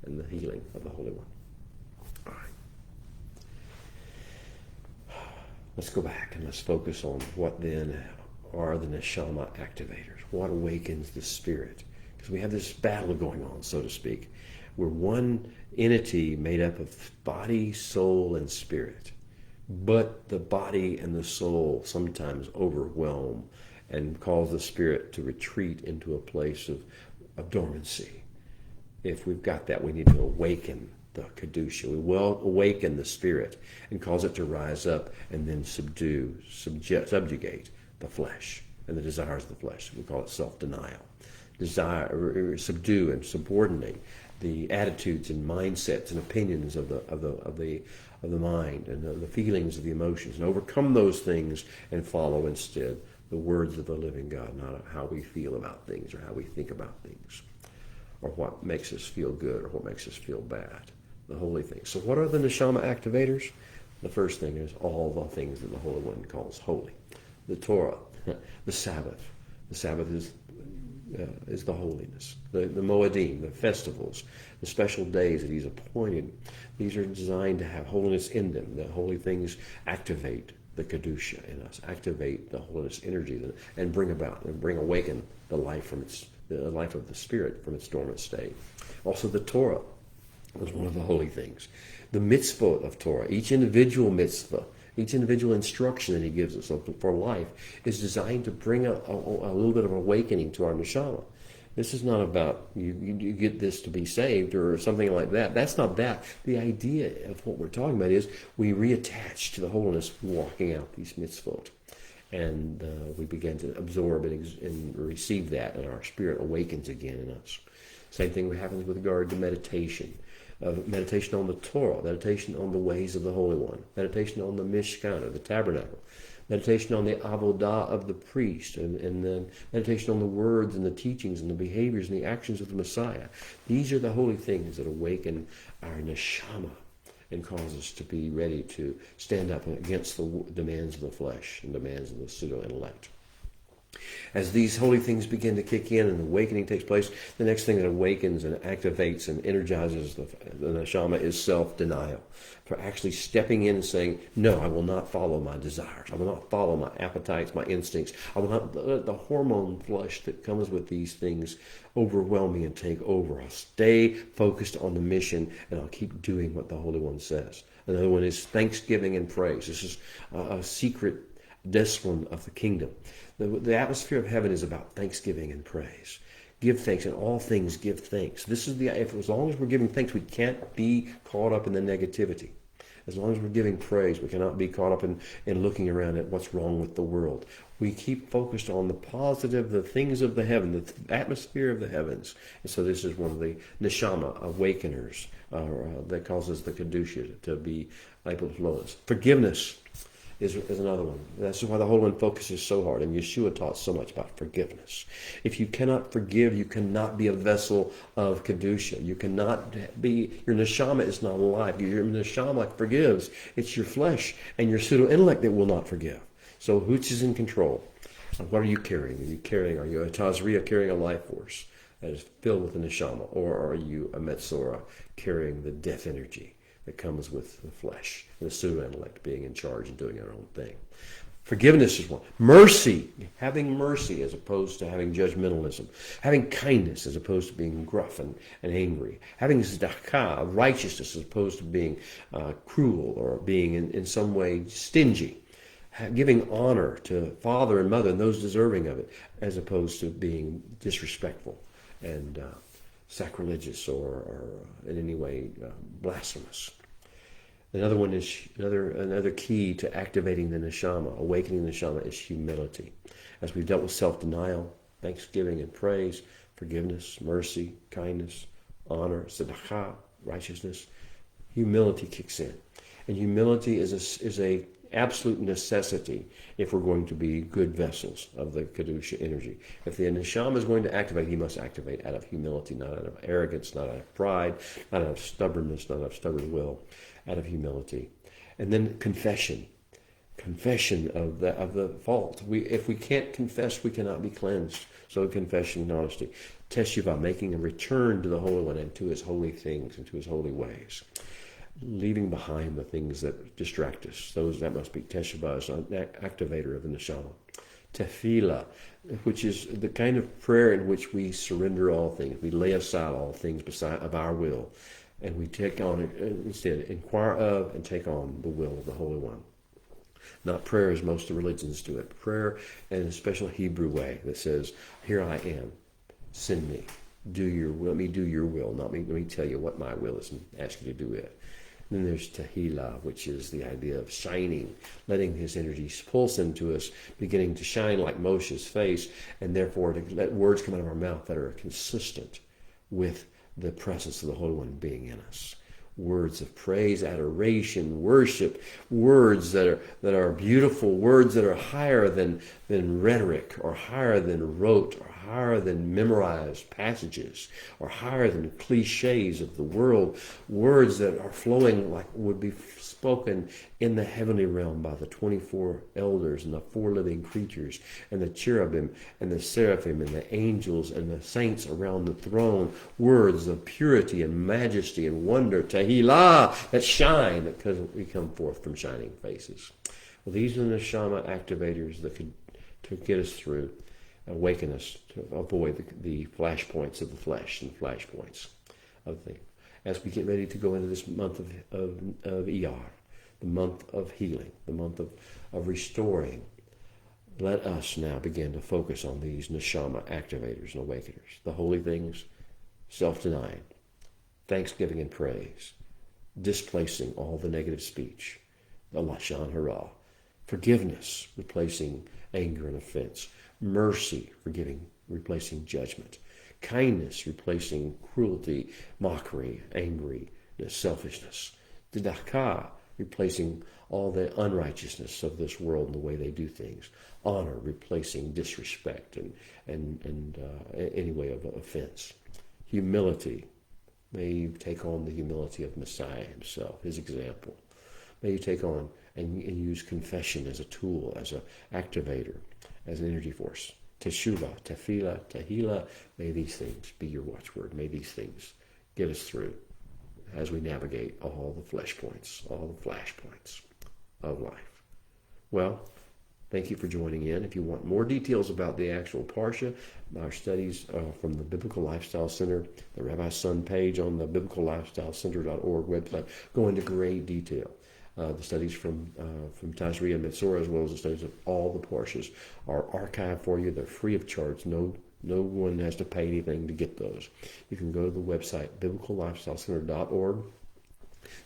and the healing of the Holy One. All right. Let's go back and let's focus on what then are the neshama activators. What awakens the spirit? Because we have this battle going on, so to speak. We're one entity made up of body, soul, and spirit. But the body and the soul sometimes overwhelm and cause the spirit to retreat into a place of dormancy. If we've got that, we need to awaken the Kedusha. We will awaken the spirit and cause it to rise up and then subjugate the flesh and the desires of the flesh. We call it self-denial. Subdue and subordinate the attitudes and mindsets and opinions of the mind and the feelings of the emotions, and overcome those things and follow instead the words of the living God, not how we feel about things or how we think about things or what makes us feel good or what makes us feel bad. The holy things. So what are the neshama activators? The first thing is all the things that the Holy One calls holy. The Torah, the Sabbath. The Sabbath is the holiness. The Moedim, the festivals, the special days that he's appointed. These are designed to have holiness in them. The holy things activate the Kedusha in us, activate the holiness energy and bring awaken the life the life of the spirit from its dormant state. Also the Torah was one of the holy things. The mitzvot of Torah, each individual mitzvah, each individual instruction that he gives us for life is designed to bring a little bit of awakening to our neshama. This is not about you get this to be saved or something like that. That's not that. The idea of what we're talking about is we reattach to the holiness walking out these mitzvot. And we begin to absorb and receive that, and our spirit awakens again in us. Same thing happens with regard to meditation. Meditation on the Torah, meditation on the ways of the Holy One, meditation on the Mishkan, or the tabernacle, meditation on the avodah of the priest, and then meditation on the words and the teachings and the behaviors and the actions of the Messiah. These are the holy things that awaken our neshama and cause us to be ready to stand up against the demands of the flesh and demands of the pseudo-intellect. As these holy things begin to kick in and awakening takes place, the next thing that awakens and activates and energizes the neshama is self-denial. For actually stepping in and saying, no, I will not follow my desires. I will not follow my appetites, my instincts. I will not let the hormone flush that comes with these things overwhelm me and take over. I'll stay focused on the mission, and I'll keep doing what the Holy One says. Another one is thanksgiving and praise. This is a secret discipline of the kingdom. The atmosphere of heaven is about thanksgiving and praise. Give thanks, and all things give thanks. This is as long as we're giving thanks, we can't be caught up in the negativity. As long as we're giving praise, we cannot be caught up in looking around at what's wrong with the world. We keep focused on the positive, the things of the heaven, the atmosphere of the heavens. And so this is one of the neshama awakeners that causes the Kedusha to be able to flow us. Forgiveness is another one. That's why the Holy One focuses so hard, and Yeshua taught so much about forgiveness. If you cannot forgive, you cannot be a vessel of Kedusha. You cannot be, your neshama is not alive. Your neshama forgives. It's your flesh and your pseudo-intellect that will not forgive. So which is in control? What are you carrying? Are you a Tazria carrying a life force that is filled with the neshama? Or are you a Metzora carrying the death energy that comes with the flesh and the pseudo-intellect being in charge and doing our own thing? Forgiveness is one. Mercy, having mercy as opposed to having judgmentalism. Having kindness as opposed to being gruff and angry. Having tzedakah, righteousness, as opposed to being cruel or being in some way stingy. Giving honor to father and mother and those deserving of it, as opposed to being disrespectful and sacrilegious or in any way blasphemous. Another one is another key to activating the neshama, awakening the neshama, is humility. As we've dealt with self-denial, thanksgiving and praise, forgiveness, mercy, kindness, honor, tzedakah, righteousness, humility kicks in. And humility is a absolute necessity if we're going to be good vessels of the Kedusha energy. If the neshama is going to activate, he must activate out of humility, not out of arrogance, not out of pride, not out of stubbornness, not out of stubborn will, out of humility. And then confession of the fault. If we can't confess, we cannot be cleansed. So confession and honesty. Teshuvah, making a return to the Holy One and to his holy things and to his holy ways. Leaving behind the things that distract us. That must be teshuvah, is an activator of the neshama. Tefillah, which is the kind of prayer in which we surrender all things. We lay aside all things of our will, and we take on, instead, inquire of and take on the will of the Holy One. Not prayer as most of the religions do it. Prayer in a special Hebrew way that says, here I am, send me. Do your will. Let me do your will, not me. Let me tell you what my will is and ask you to do it. And then there's Tehillah, which is the idea of shining, letting his energy pulse into us, beginning to shine like Moshe's face, and therefore to let words come out of our mouth that are consistent with the presence of the Holy One being in us. Words of praise, adoration, worship, words that are beautiful, words that are higher than rhetoric, or higher than rote, or higher than memorized passages, or higher than cliches of the world, words that are flowing like would be spoken in the heavenly realm by the 24 elders and the 4 living creatures and the cherubim and the seraphim and the angels and the saints around the throne, words of purity and majesty and wonder, tehillah, that shine, because we come forth from shining faces. Well, these are the neshama activators that could to get us through, awaken us to avoid the flashpoints of the flesh and flashpoints of the, as we get ready to go into this month of Iyar, the month of healing, the month of restoring. Let us now begin to focus on these neshama activators and awakeners, the holy things, self-denying, thanksgiving and praise, displacing all the negative speech, the lashon hara, forgiveness, replacing anger and offense, mercy, replacing judgment, kindness, replacing cruelty, mockery, angry, selfishness, tzedakah, replacing all the unrighteousness of this world and the way they do things, honor, replacing disrespect and any way of offense, humility. May you take on the humility of Messiah himself, his example. May you take on and use confession as a tool, as an activator, as an energy force. Teshuvah, tefillah, tehillah, may these things be your watchword. May these things get us through as we navigate all the flesh points, all the flashpoints of life. Well, thank you for joining in. If you want more details about the actual Parsha, our studies from the Biblical Lifestyle Center, the Rabbi Sun page on the biblicallifestylecenter.org website, go into great detail. The studies from Tazria and Metzora, as well as the studies of all the Parshas, are archived for you. They're free of charge. No one has to pay anything to get those. You can go to the website, biblicallifestylecenter.org,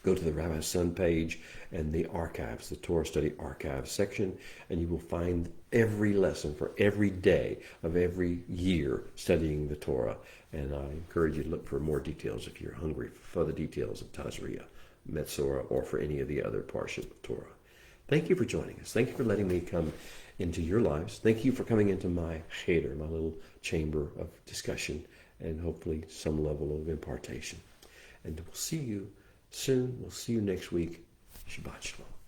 go to the Rabbi Sun page and the archives, the Torah Study Archives section, and you will find every lesson for every day of every year studying the Torah. And I encourage you to look for more details if you're hungry for the details of Tazria, Metzora, or for any of the other Parshas of Torah. Thank you for joining us. Thank you for letting me come into your lives. Thank you for coming into my cheder, my little chamber of discussion, and hopefully some level of impartation. And we'll see you soon. We'll see you next week. Shabbat Shalom.